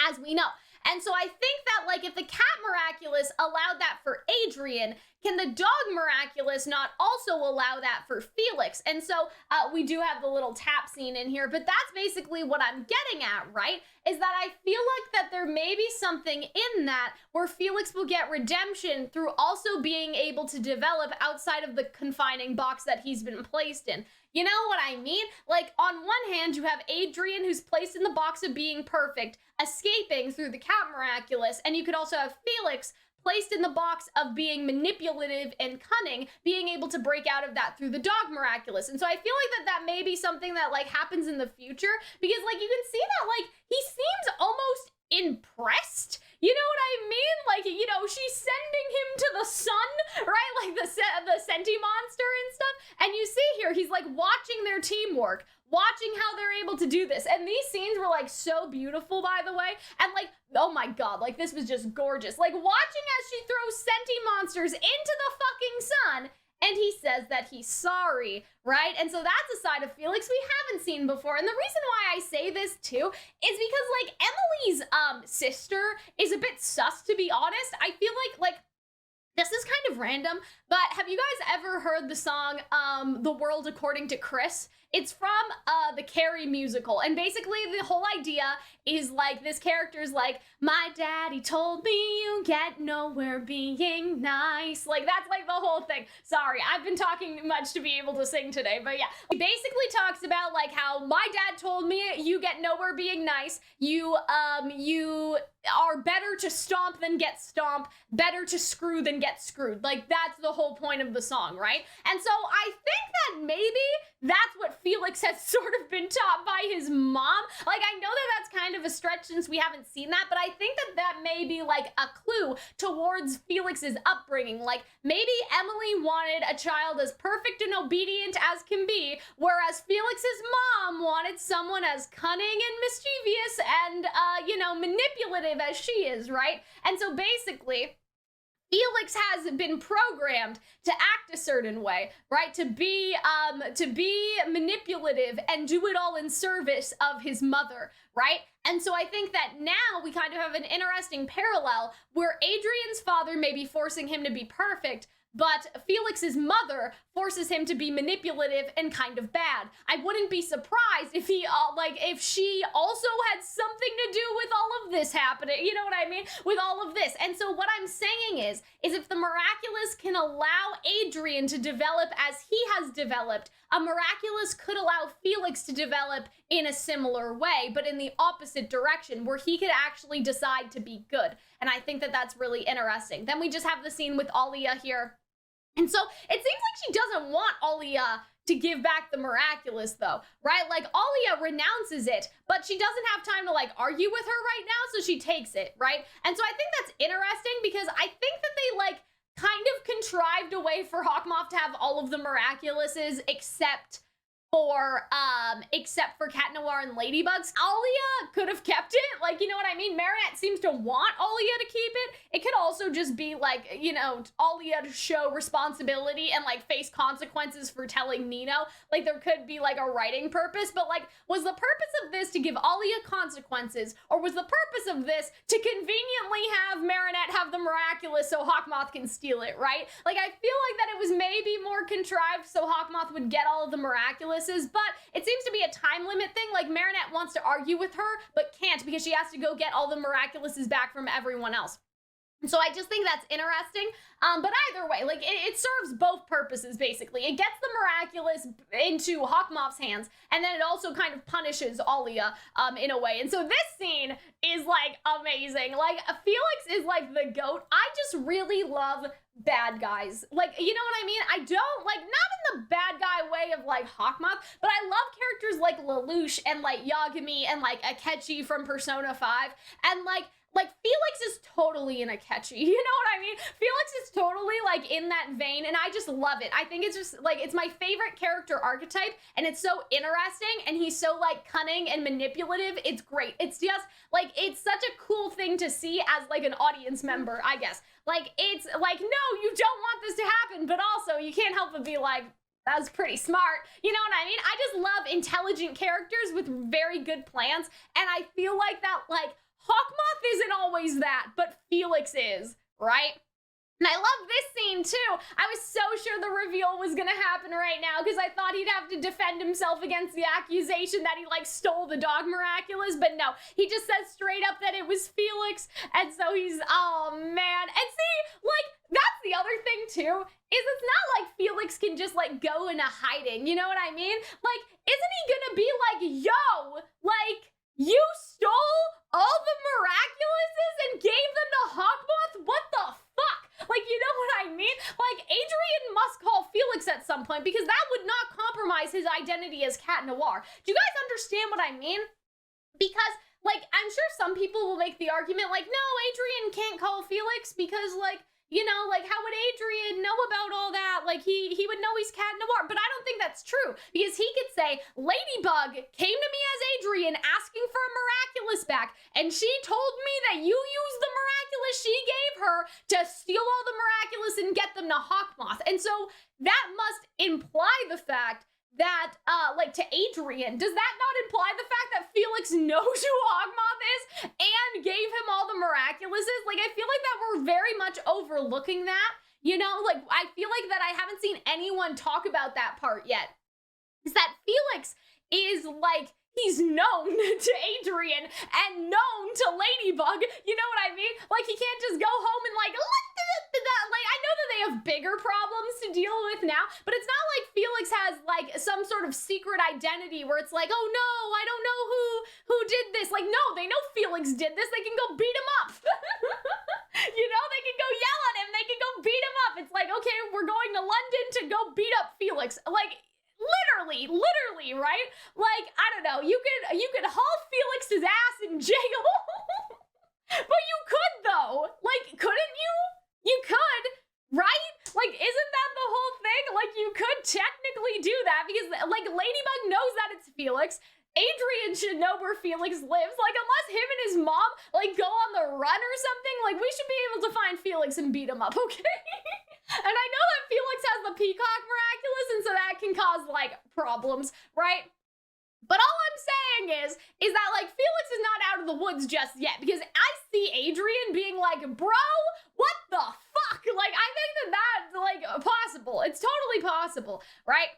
as we know. And so I think that, like, if the Cat Miraculous allowed that for Adrian, can the Dog Miraculous not also allow that for Felix? And so we do have the little tap scene in here, but that's basically what I'm getting at, right? Is that I feel like that there may be something in that where Felix will get redemption through also being able to develop outside of the confining box that he's been placed in. You know what I mean? Like, on one hand, you have Adrian, who's placed in the box of being perfect, escaping through the Cat Miraculous, and you could also have Felix placed in the box of being manipulative and cunning, being able to break out of that through the Dog Miraculous. And so I feel like that may be something that, like, happens in the future, because, like, you can see that, like, he seems almost impressed. You know what I mean? Like, you know, she's sending him to the sun, right? Like the Senti-monster and stuff. And you see here, he's like watching their teamwork, watching how they're able to do this. And these scenes were like so beautiful, by the way. And like, oh my God, like this was just gorgeous. Like watching as she throws Senti-monsters into the fucking sun. And he says that he's sorry, right? And so that's a side of Felix we haven't seen before. And the reason why I say this too is because, like, Emily's sister is a bit sus, to be honest. I feel like this is kind of random, but have you guys ever heard the song The World According to Chris? It's from the Carrie musical, and basically the whole idea is like this character's like, my daddy told me you get nowhere being nice. Like that's like the whole thing. Sorry, I've been talking much to be able to sing today, but yeah. He basically talks about like how my dad told me you get nowhere being nice. You are better to stomp than get stomped, better to screw than get screwed. Like that's the whole point of the song, right? And so I think that maybe that's what Felix has sort of been taught by his mom. Like, I know that that's kind of a stretch since we haven't seen that, but I think that that may be like a clue towards Felix's upbringing. Like, maybe Emily wanted a child as perfect and obedient as can be, whereas Felix's mom wanted someone as cunning and mischievous and, you know, manipulative as she is, right? And so basically, Felix has been programmed to act a certain way, right? To be manipulative and do it all in service of his mother, right? And so I think that now we kind of have an interesting parallel where Adrian's father may be forcing him to be perfect, but Felix's mother forces him to be manipulative and kind of bad. I wouldn't be surprised if if she also had something to do with all of this happening, you know what I mean? With all of this. And so what I'm saying is if the Miraculous can allow Adrian to develop as he has developed, a Miraculous could allow Felix to develop in a similar way, but in the opposite direction, where he could actually decide to be good. And I think that that's really interesting. Then we just have the scene with Alia here. And so it seems like she doesn't want Alia to give back the Miraculous, though, right? Like, Alia renounces it, but she doesn't have time to, like, argue with her right now, so she takes it, right? And so I think that's interesting because I think that they, like, kind of contrived a way for Hawkmoth to have all of the Miraculouses except for Cat Noir and Ladybugs. Alia could have kept it, like, you know what I mean? Marinette seems to want Alia to keep it. It could also just be like, you know, Alia to show responsibility and like face consequences for telling Nino. Like there could be like a writing purpose, but like, was the purpose of this to give Alia consequences, or was the purpose of this to conveniently have Marinette have the Miraculous so Hawkmoth can steal it, right? Like I feel like that it was maybe more contrived so Hawkmoth would get all of the Miraculouses, but it seems to be a time limit thing. Like Marinette wants to argue with her, but can't because she has to go get all the Miraculouses back from everyone else. So I just think that's interesting. But either way, like it serves both purposes, basically. It gets the Miraculous into Hawkmoth's hands, and then it also kind of punishes Alia in a way. And so this scene is like amazing. Like Felix is like the GOAT. I just really love bad guys. Like, you know what I mean? I don't like, not in the bad guy way of like Hawkmoth, but I love characters like Lelouch and like Yagami and like Akechi from Persona 5. And like Felix is totally in Akechi, you know what I mean? Felix is totally like in that vein, and I just love it. I think it's just like, it's my favorite character archetype, and it's so interesting, and he's so like cunning and manipulative. It's great. It's just like, it's such a cool thing to see as like an audience member, I guess. Like, it's like, no, you don't want this to happen, but also you can't help but be like, that was pretty smart. You know what I mean? I just love intelligent characters with very good plans, and I feel like that, like, Hawkmoth isn't always that, but Felix is, right? And I love this scene too. I was so sure the reveal was gonna happen right now because I thought he'd have to defend himself against the accusation that he like stole the dog Miraculous, but no, he just says straight up that it was Felix, and so he's, oh man. And see, like, that's the other thing too, is it's not like Felix can just like go into hiding, you know what I mean? Like, isn't he gonna be like, yo, like, you stole all the Miraculouses and gave them to Hawkmoth? What the fuck? Like, you know what I mean? Like, Adrian must call Felix at some point because that would not compromise his identity as Cat Noir. Do you guys understand what I mean? Because, like, I'm sure some people will make the argument, like, no, Adrian can't call Felix because, like, you know, like, how would Adrian know about all that? Like, he would know he's Cat Noir. But I don't think that's true, because he could say, Ladybug came to me as Adrian asking for a Miraculous back, and she told me that you used the Miraculous she gave her to steal all the Miraculous and get them to Hawkmoth. And so that must imply the fact that, like, to Adrian, does that not imply the fact that Felix knows who Hawkmoth is and gave him all the Miraculouses? Like, I feel like that we're very much overlooking that, you know? Like, I feel like that I haven't seen anyone talk about that part yet. Is that Felix is, like, he's known to Adrian and known to Ladybug, you know what I mean? Like, he can't just go home and, like, like, I know that they have bigger problems to deal with now, but it's not like Felix has, like, some sort of secret identity where it's like, oh no, I don't know who did this. Like, no, they know Felix did this. They can go beat him up. You know, they can go yell at him. They can go beat him up. It's like, okay, we're going to London to go beat up Felix. Like, literally, right? Like, I don't know, you could haul Felix's ass in jail. But you could though. Like, couldn't you? You could, right? Like, isn't that the whole thing? Like, you could technically do that because, like, Ladybug knows that it's Felix. Adrian should know where Felix lives. Like, unless him and his mom, like, go on the run or something, like, we should be able to find Felix and beat him up, okay? And I know that Felix has the Peacock Miraculous, and so that can cause, like, problems, right? But all I'm saying is that, like, Felix is not out of the woods just yet, because I see Adrian being like, bro, what the fuck? Like, I think that that's, like, possible. It's totally possible, right?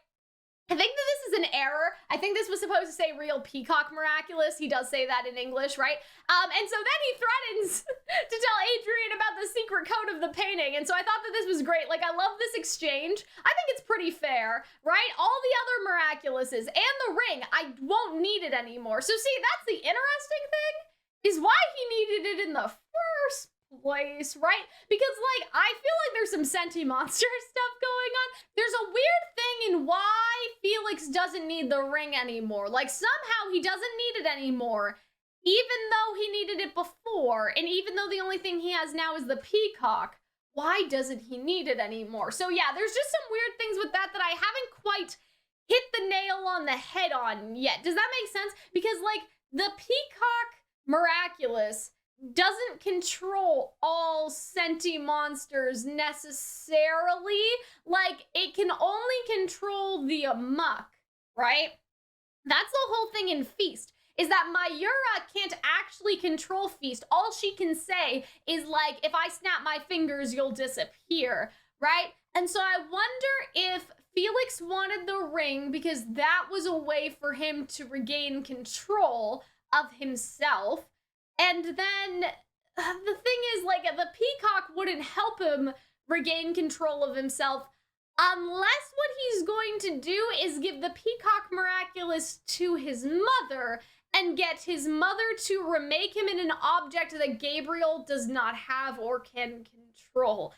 I think that this is an error. I think this was supposed to say real Peacock Miraculous. He does say that in English, right? And so then he threatens to tell Adrian about the secret code of the painting. And so I thought that this was great. Like, I love this exchange. I think it's pretty fair, right? All the other Miraculouses and the ring, I won't need it anymore. So see, that's the interesting thing, is why he needed it in the first place, right? Because, like, I feel like there's some Senti-monster stuff going on. There's a weird thing in why Felix doesn't need the ring anymore. Like, somehow he doesn't need it anymore, even though he needed it before, and even though the only thing he has now is the peacock. Why doesn't he need it anymore? So yeah, there's just some weird things with that I haven't quite hit the nail on the head on yet. Does that make sense? Because, like, the Peacock Miraculous doesn't control all Senti-monsters necessarily. Like, it can only control the Amok, right? That's the whole thing in Feast, is that Mayura can't actually control Feast. All she can say is, like, if I snap my fingers, you'll disappear, right? And so I wonder if Felix wanted the ring because that was a way for him to regain control of himself. And then the thing is, like, the peacock wouldn't help him regain control of himself unless what he's going to do is give the Peacock Miraculous to his mother and get his mother to remake him in an object that Gabriel does not have or can control.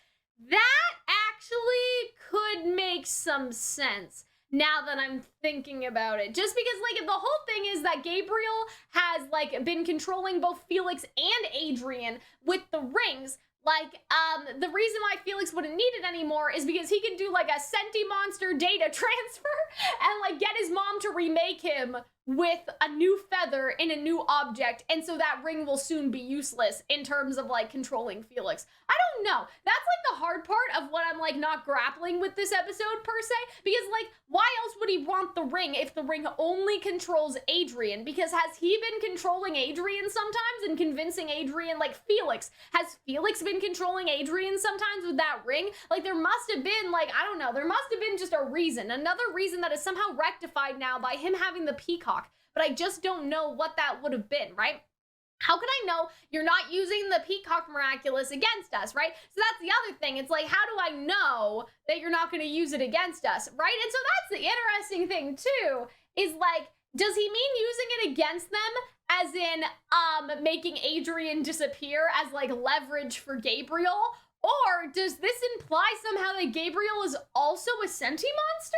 That actually could make some sense now that I'm thinking about it. Just because, like, the whole thing is that Gabriel has, like, been controlling both Felix and Adrian with the rings. Like, the reason why Felix wouldn't need it anymore is because he can do, like, a Senti-monster data transfer and, like, get his mom to remake him with a new feather in a new object, and so that ring will soon be useless in terms of like controlling Felix. I don't know. That's like the hard part of what I'm like not grappling with this episode per se, because like why else would he want the ring if the ring only controls Adrian? Because has he been controlling Adrian sometimes and convincing Adrian, like Felix? Has Felix been controlling Adrian sometimes with that ring? Like there must have been like, I don't know, there must have been just a reason, another reason that is somehow rectified now by him having the peacock, but I just don't know what that would have been, right? How can I know you're not using the Peacock Miraculous against us, right? So that's the other thing. It's like, how do I know that you're not going to use it against us, right? And so that's the interesting thing too, is like, does he mean using it against them as in making Adrian disappear as like leverage for Gabriel? Or does this imply somehow that Gabriel is also a Senti-monster?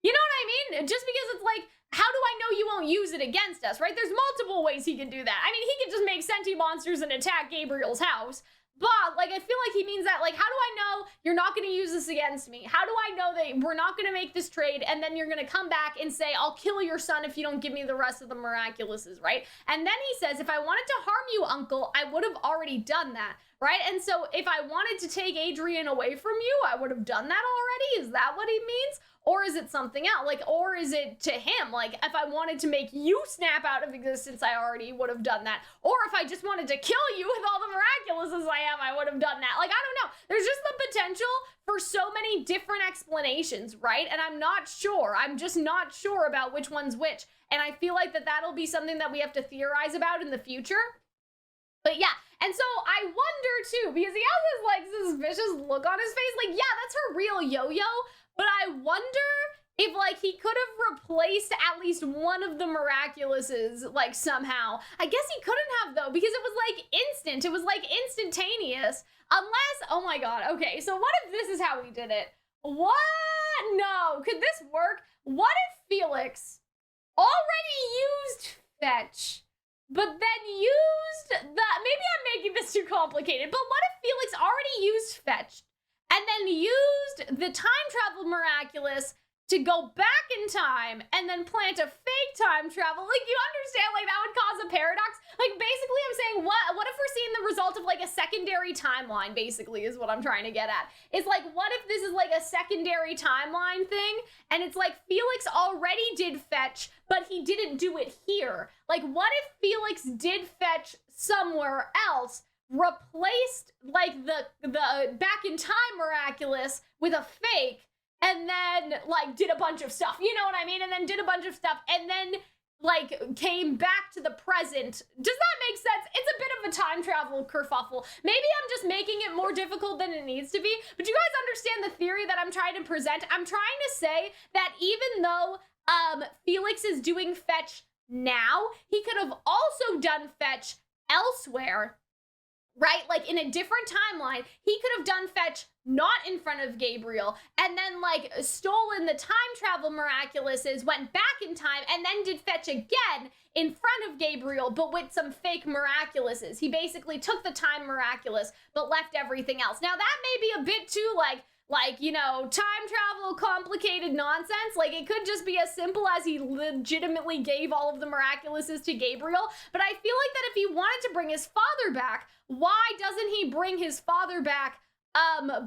You know what I mean? Just because it's like, how do I know you won't use it against us, right? There's multiple ways he can do that. I mean, he can just make Senti-monsters and attack Gabriel's house. But, like, I feel like he means that, like, how do I know you're not going to use this against me? How do I know that we're not going to make this trade and then you're going to come back and say, I'll kill your son if you don't give me the rest of the Miraculouses, right? And then he says, if I wanted to harm you, uncle, I would have already done that, right? And so if I wanted to take Adrian away from you, I would have done that already? Is that what he means? Or is it something else? Like, or is it to him? Like, if I wanted to make you snap out of existence, I already would have done that. Or if I just wanted to kill you with all the Miraculouses I have, I would have done that. Like, I don't know. There's just the potential for so many different explanations, right? And I'm not sure. I'm just not sure about which one's which. And I feel like that'll be something that we have to theorize about in the future. But yeah, and so I wonder too, because he has this like suspicious look on his face, like, yeah, that's her real yo-yo, but I wonder if like he could have replaced at least one of the Miraculouses like somehow. I guess he couldn't have though, because it was like instant, it was like instantaneous, unless, oh my god, okay, so what if this is how he did it? What? No, could this work? What if Felix already used fetch, but then used the, maybe I'm making this too complicated, but what if Felix already used fetch and then used the time travel Miraculous to go back in time and then plant a fake time travel? Like, you understand, like, that would cause a paradox. Like, basically, I'm saying, what if we're seeing the result of, like, a secondary timeline, basically, is what I'm trying to get at. It's like, what if this is, like, a secondary timeline thing, and it's like, Felix already did fetch, but he didn't do it here? Like, what if Felix did fetch somewhere else, replaced, like, the back in time Miraculous with a fake, and then, like, did a bunch of stuff, you know what I mean? And then did a bunch of stuff, and then, like, came back to the present. Does that make sense? It's a bit of a time travel kerfuffle. Maybe I'm just making it more difficult than it needs to be, but you guys understand the theory that I'm trying to present? I'm trying to say that even though Felix is doing fetch now, he could have also done fetch elsewhere, right? Like, in a different timeline, he could have done fetch not in front of Gabriel, and then, like, stolen the time travel Miraculouses, went back in time, and then did fetch again in front of Gabriel, but with some fake Miraculouses. He basically took the time Miraculous, but left everything else. Now, that may be a bit too, like, you know, time travel, complicated nonsense. Like, it could just be as simple as he legitimately gave all of the Miraculouses to Gabriel. But I feel like that if he wanted to bring his father back, why doesn't he bring his father back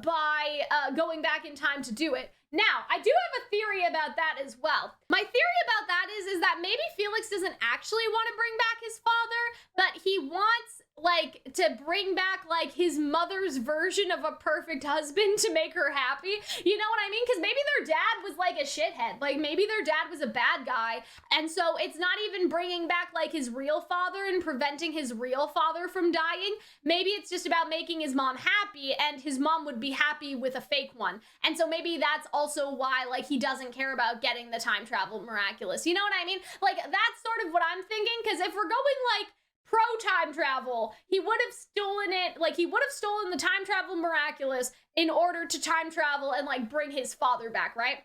by going back in time to do it? Now, I do have a theory about that as well. My theory about that is that maybe Felix doesn't actually want to bring back his father, but he wants, like, to bring back, like, his mother's version of a perfect husband to make her happy. You know what I mean? Because maybe their dad was, like, a shithead. Like, maybe their dad was a bad guy, and so it's not even bringing back, like, his real father and preventing his real father from dying. Maybe it's just about making his mom happy, and his mom would be happy with a fake one. And so maybe that's also why, like, he doesn't care about getting the time travel Miraculous. You know what I mean? Like, that's sort of what I'm thinking, because if we're going, like, pro-time travel, he would have stolen it, like, he would have stolen the time travel Miraculous in order to time travel and, like, bring his father back, right?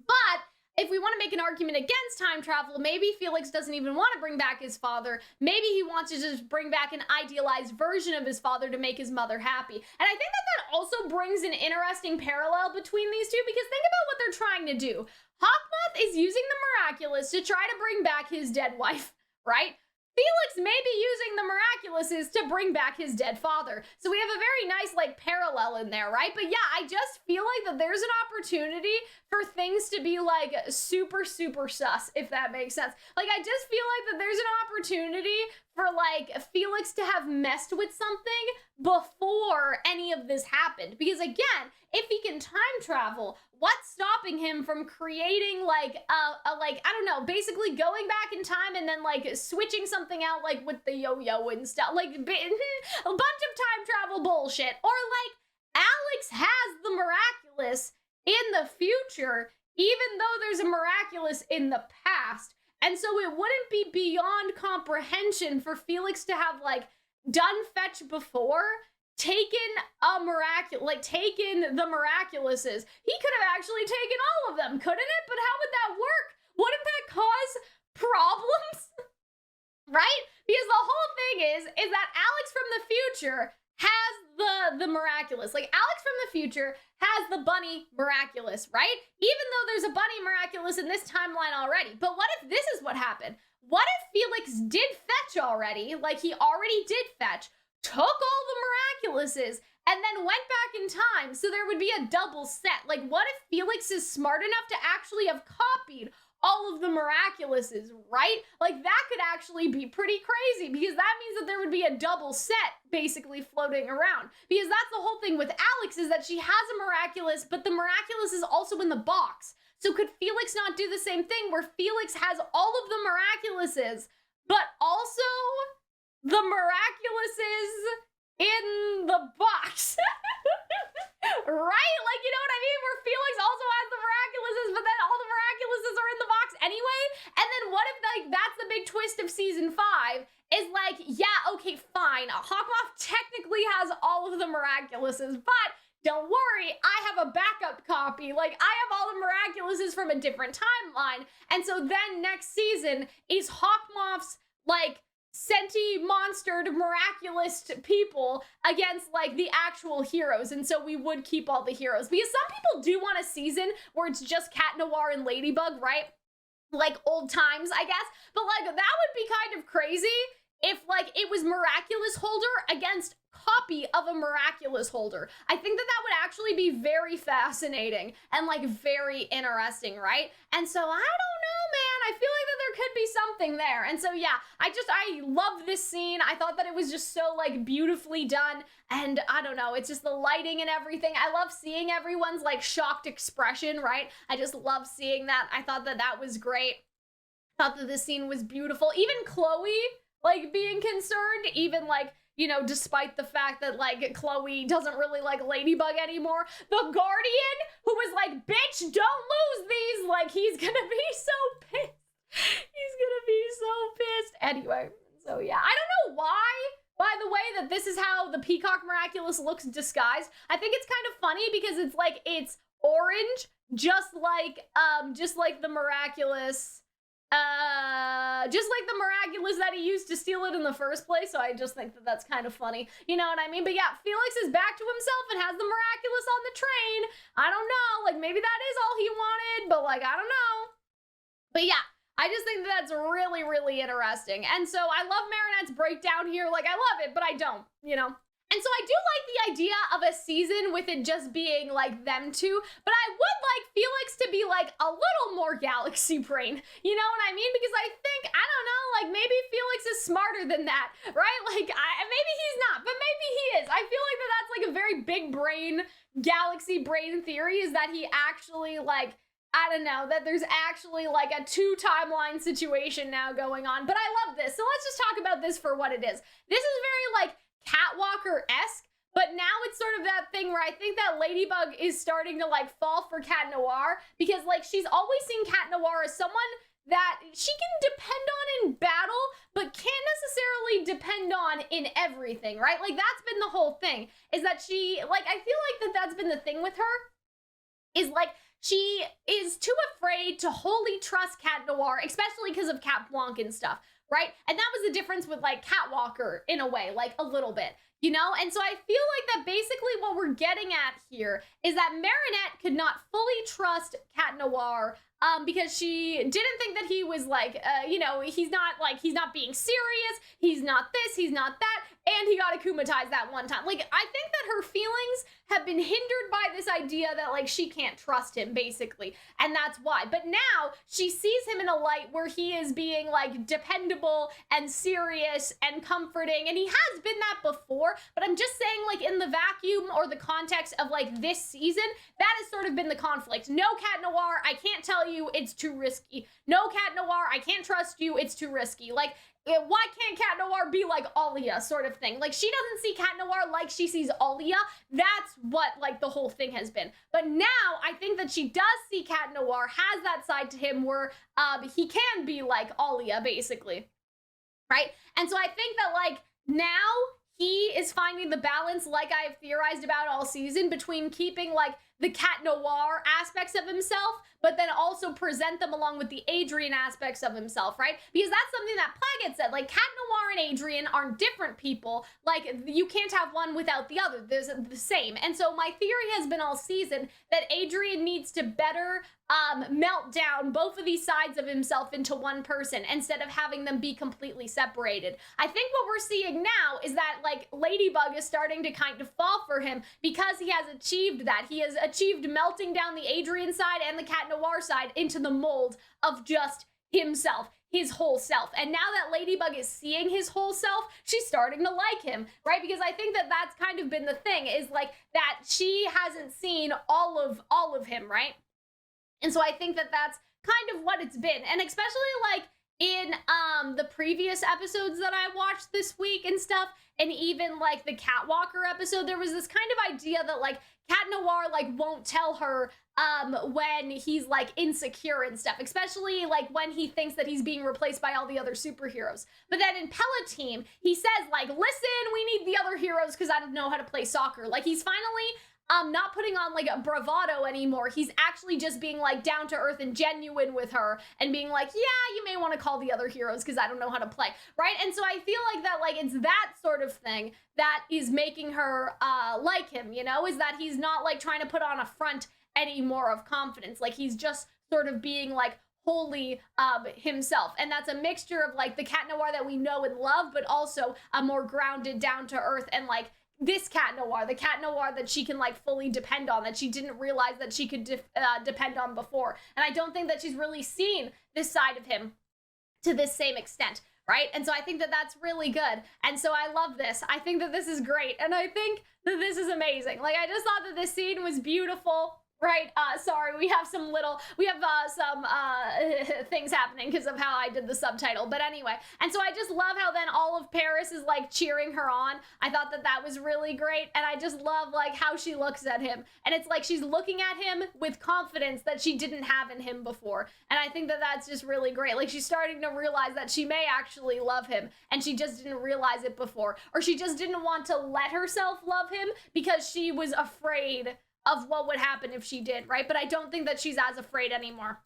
But if we want to make an argument against time travel, maybe Felix doesn't even want to bring back his father. Maybe he wants to just bring back an idealized version of his father to make his mother happy. And I think that also brings an interesting parallel between these two, because think about what they're trying to do. Hawkmoth is using the Miraculous to try to bring back his dead wife, right? Felix may be using the Miraculouses to bring back his dead father. So we have a very nice, like, parallel in there, right? But yeah, I just feel like that there's an opportunity for things to be, like, super, super sus, if that makes sense. Like, I just feel like that there's an opportunity for, like, Felix to have messed with something before any of this happened. Because, again, if he can time travel, what's stopping him from creating, like, like, I don't know, basically going back in time and then, like, switching something out, like, with the yo-yo and stuff, like, a bunch of time travel bullshit. Or, like, Alex has the Miraculous in the future, even though there's a Miraculous in the past. And so it wouldn't be beyond comprehension for Felix to have, like, done fetch before, taken the Miraculouses. He could have actually taken all of them, couldn't it? But how would that work? Wouldn't that cause problems? Right? Because the whole thing is that Alex from the future has the Miraculous. Like, Alex from the future has the Bunny Miraculous, right? Even though there's a Bunny Miraculous in this timeline already. But what if this is what happened? What if Felix did fetch already, like he already did fetch, took all the Miraculouses, and then went back in time, so there would be a double set? Like, what if Felix is smart enough to actually have copied all of the Miraculouses, right? Like, that could actually be pretty crazy, because that means that there would be a double set basically floating around. Because that's the whole thing with Alex, is that she has a Miraculous, but the Miraculous is also in the box. So could Felix not do the same thing, where Felix has all of the Miraculouses, but also the Miraculouses in the box? Right? Like, you know what I mean? Where Felix also has the Miraculouses, but then all the Miraculouses are in the box anyway? And then what if, like, that's the big twist of season 5, is like, yeah, okay, fine, Hawkmoth technically has all of the Miraculouses, but don't worry, I have a backup copy. Like, I have all the Miraculouses from a different timeline. And so then next season is Hawkmoth's, like, Senti-monster miraculous people against, like, the actual heroes. And so we would keep all the heroes, because some people do want a season where it's just Cat Noir and Ladybug, right? Like old times, I guess. But, like, that would be kind of crazy if, like, it was Miraculous holder against copy of a Miraculous holder. I think that that would actually be very fascinating and, like, very interesting, right? And so I don't know, man. I feel like that there could be something there. And so, yeah, I love this scene. I thought that it was just so, like, beautifully done. And I don't know, it's just the lighting and everything. I love seeing everyone's, like, shocked expression, right? I just love seeing that. I thought that that was great. I thought that this scene was beautiful. Even Chloe, like, being concerned, even, like, you know, despite the fact that, like, Chloe doesn't really like Ladybug anymore. The Guardian, who was like, bitch, don't lose these. Like, he's gonna be so pissed. He's gonna be so pissed. Anyway, so yeah. I don't know why, by the way, that this is how the Peacock Miraculous looks disguised. I think it's kind of funny because it's like, it's orange, just like the Miraculous, that he used to steal it in the first place. So I just think that that's kind of funny. You know what I mean? But yeah, Felix is back to himself and has the Miraculous on the train. I don't know. Like, maybe that is all he wanted, but, like, I don't know. But yeah, I just think that that's really, really interesting. And so I love Marinette's breakdown here. Like, I love it, but I don't, you know? And so I do like the idea of a season with it just being, like, them two, but I would like Felix to be, like, a little more galaxy brain. You know what I mean? Because I think, I don't know, like, maybe Felix is smarter than that, right? Like, maybe he's not, but maybe he is. I feel like that's, like, a very big brain, galaxy brain theory, is that he actually, like, I don't know, that there's actually, like, a 2-timeline situation now going on. But I love this. So let's just talk about this for what it is. This is very, like, Catwalker-esque, but now it's sort of that thing where I think that Ladybug is starting to, like, fall for Cat Noir, because, like, she's always seen Cat Noir as someone that she can depend on in battle, but can't necessarily depend on in everything, right? Like, that's been the whole thing, is that she, like, I feel like that that's been the thing with her, is, like, she is too afraid to wholly trust Cat Noir, especially because of Cat Blanc and stuff, right? And that was the difference with like Catwalker in a way, like a little bit, you know? And so I feel like that basically what we're getting at here is that Marinette could not fully trust Cat Noir because she didn't think that he was like, you know, he's not being serious. He's not this, he's not that. And he got akumatized that one time. Like, I think that her feelings have been hindered by this idea that like she can't trust him basically. And that's why. But now she sees him in a light where he is being like dependable and serious and comforting. And he has been that before, but I'm just saying like in the vacuum or the context of like this season, that has sort of been the conflict. No, Cat Noir, I can't tell you, it's too risky. No, Cat Noir, I can't trust you, it's too risky. Like, why can't Cat Noir be like Alia sort of thing? Like, she doesn't see Cat Noir like she sees Alia. That's what like the whole thing has been. But now I think that she does see Cat Noir has that side to him where he can be like Alia basically, right? And so I think that like now he is finding the balance, like I've theorized about all season, between keeping like the Cat Noir aspects of himself, but then also present them along with the Adrien aspects of himself, right? Because that's something that Plaget said, like Cat Noir and Adrien are different people. Like you can't have one without the other. There's the same. And so my theory has been all season that Adrien needs to better melt down both of these sides of himself into one person instead of having them be completely separated. I think what we're seeing now is that like Ladybug is starting to kind of fall for him because he has achieved that. He has achieved melting down the Adrien side and the Cat Noir side into the mold of just himself, his whole self. And now that Ladybug is seeing his whole self, she's starting to like him, right? Because I think that that's kind of been the thing, is like that she hasn't seen all of him, right? And so I think that that's kind of what it's been. And especially like in the previous episodes that I watched this week and stuff, and even like the Catwalker episode, there was this kind of idea that like Cat Noir like won't tell her when he's like insecure and stuff, especially like when he thinks that he's being replaced by all the other superheroes. But then in Pella Team, he says like, listen, we need the other heroes because I don't know how to play soccer. Like he's finally not putting on like a bravado anymore. He's actually just being like down to earth and genuine with her and being like, yeah, you may want to call the other heroes because I don't know how to play, right? And so I feel like that like it's that sort of thing that is making her like him, you know, is that he's not like trying to put on a front anymore of confidence. Like he's just sort of being like wholly himself. And that's a mixture of like the Cat Noir that we know and love, but also a more grounded, down to earth and like this Cat Noir, the Cat Noir that she can like fully depend on, that she didn't realize that she could depend on before. And I don't think that she's really seen this side of him to this same extent, right? And so I think that that's really good. And so I love this. I think that this is great. And I think that this is amazing. Like I just thought that this scene was beautiful. Right, sorry, we have some things happening because of how I did the subtitle, but anyway, and so I just love how then all of Paris is like cheering her on. I thought that that was really great, and I just love like how she looks at him, and it's like she's looking at him with confidence that she didn't have in him before, and I think that that's just really great. Like she's starting to realize that she may actually love him, and she just didn't realize it before, or she just didn't want to let herself love him because she was afraid of what would happen if she did, right? But I don't think that she's as afraid anymore.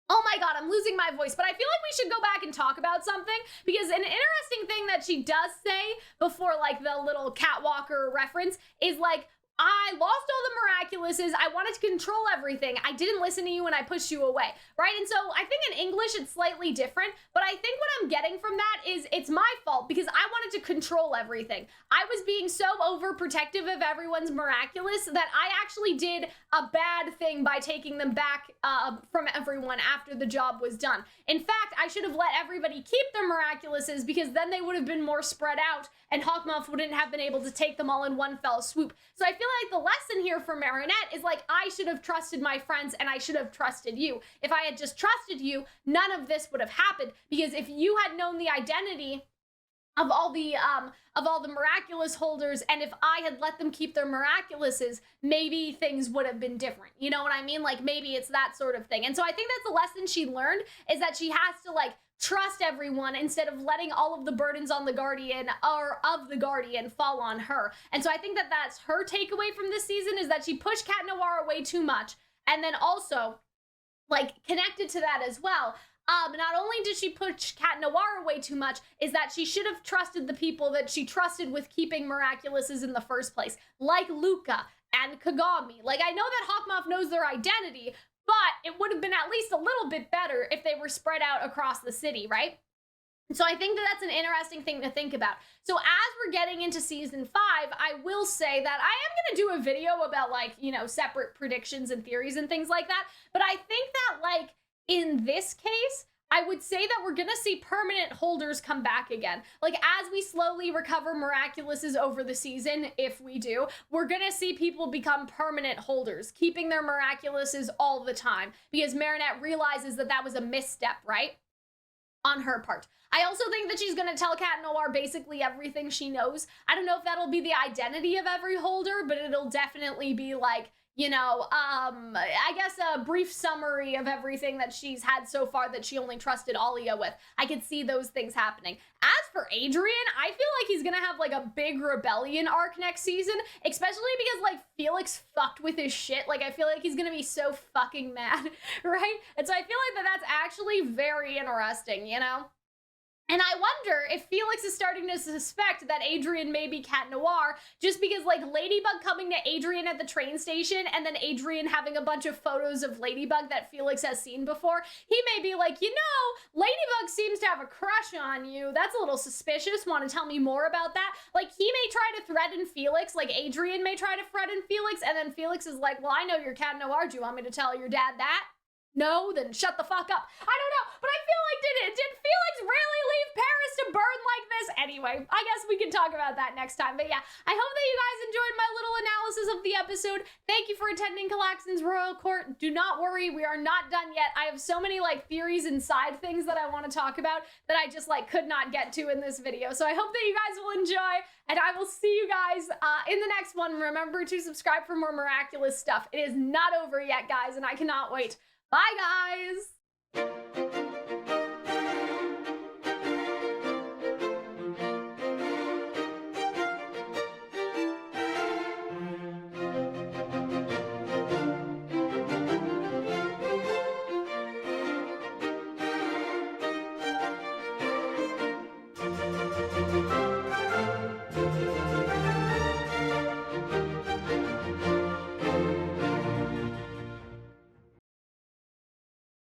Oh my God, I'm losing my voice, but I feel like we should go back and talk about something, because an interesting thing that she does say before like the little Catwalker reference is like, I lost all the Miraculouses. I wanted to control everything. I didn't listen to you and I pushed you away, right? And so I think in English it's slightly different, but I think what I'm getting from that is it's my fault because I wanted to control everything. I was being so overprotective of everyone's Miraculous that I actually did a bad thing by taking them back from everyone after the job was done. In fact, I should have let everybody keep their Miraculouses because then they would have been more spread out and Hawkmoth wouldn't have been able to take them all in one fell swoop. So I feel like the lesson here for Marinette is like, I should have trusted my friends and I should have trusted you. If I had just trusted you, none of this would have happened, because if you had known the identity of all the Miraculous holders, and if I had let them keep their Miraculouses, maybe things would have been different. You know what I mean? Like maybe it's that sort of thing. And so I think that's the lesson she learned, is that she has to like trust everyone instead of letting all of the burdens on the Guardian or of the Guardian fall on her. And so I think that that's her takeaway from this season, is that she pushed Cat Noir away too much. And then also, like, connected to that as well, not only did she push Cat Noir away too much, is that she should have trusted the people that she trusted with keeping Miraculouses in the first place, like Luca and Kagami. Like, I know that Hawkmoth knows their identity, but it would have been at least a little bit better if they were spread out across the city, right? So I think that that's an interesting thing to think about. So as we're getting into season 5, I will say that I am going to do a video about, like, you know, separate predictions and theories and things like that. But I think that, like, in this case, I would say that we're going to see permanent holders come back again. Like, as we slowly recover Miraculouses over the season, if we do, we're going to see people become permanent holders, keeping their Miraculouses all the time, because Marinette realizes that that was a misstep, right? On her part. I also think that she's going to tell Cat Noir basically everything she knows. I don't know if that'll be the identity of every holder, but it'll definitely be like, you know, I guess a brief summary of everything that she's had so far that she only trusted Alia with. I could see those things happening. As for Adrien, I feel like he's gonna have like a big rebellion arc next season, especially because like Felix fucked with his shit. Like, I feel like he's gonna be so fucking mad, right? And so I feel like that that's actually very interesting, you know? And I wonder if Felix is starting to suspect that Adrien may be Cat Noir, just because, like, Ladybug coming to Adrien at the train station and then Adrien having a bunch of photos of Ladybug that Felix has seen before, he may be like, you know, Ladybug seems to have a crush on you. That's a little suspicious. Want to tell me more about that? Like, he may try to threaten Felix, like Adrien may try to threaten Felix, and then Felix is like, well, I know you're Cat Noir. Do you want me to tell your dad that? No? Then shut the fuck up. I don't know, but I feel like, did Felix really leave Paris to burn like this? Anyway, I guess we can talk about that next time. But yeah, I hope that you guys enjoyed my little analysis of the episode. Thank you for attending Calxyn's Royal Court. Do not worry, we are not done yet. I have so many, like, theories and side things that I want to talk about that I just, like, could not get to in this video. So I hope that you guys will enjoy, and I will see you guys in the next one. Remember to subscribe for more miraculous stuff. It is not over yet, guys, and I cannot wait. Bye, guys!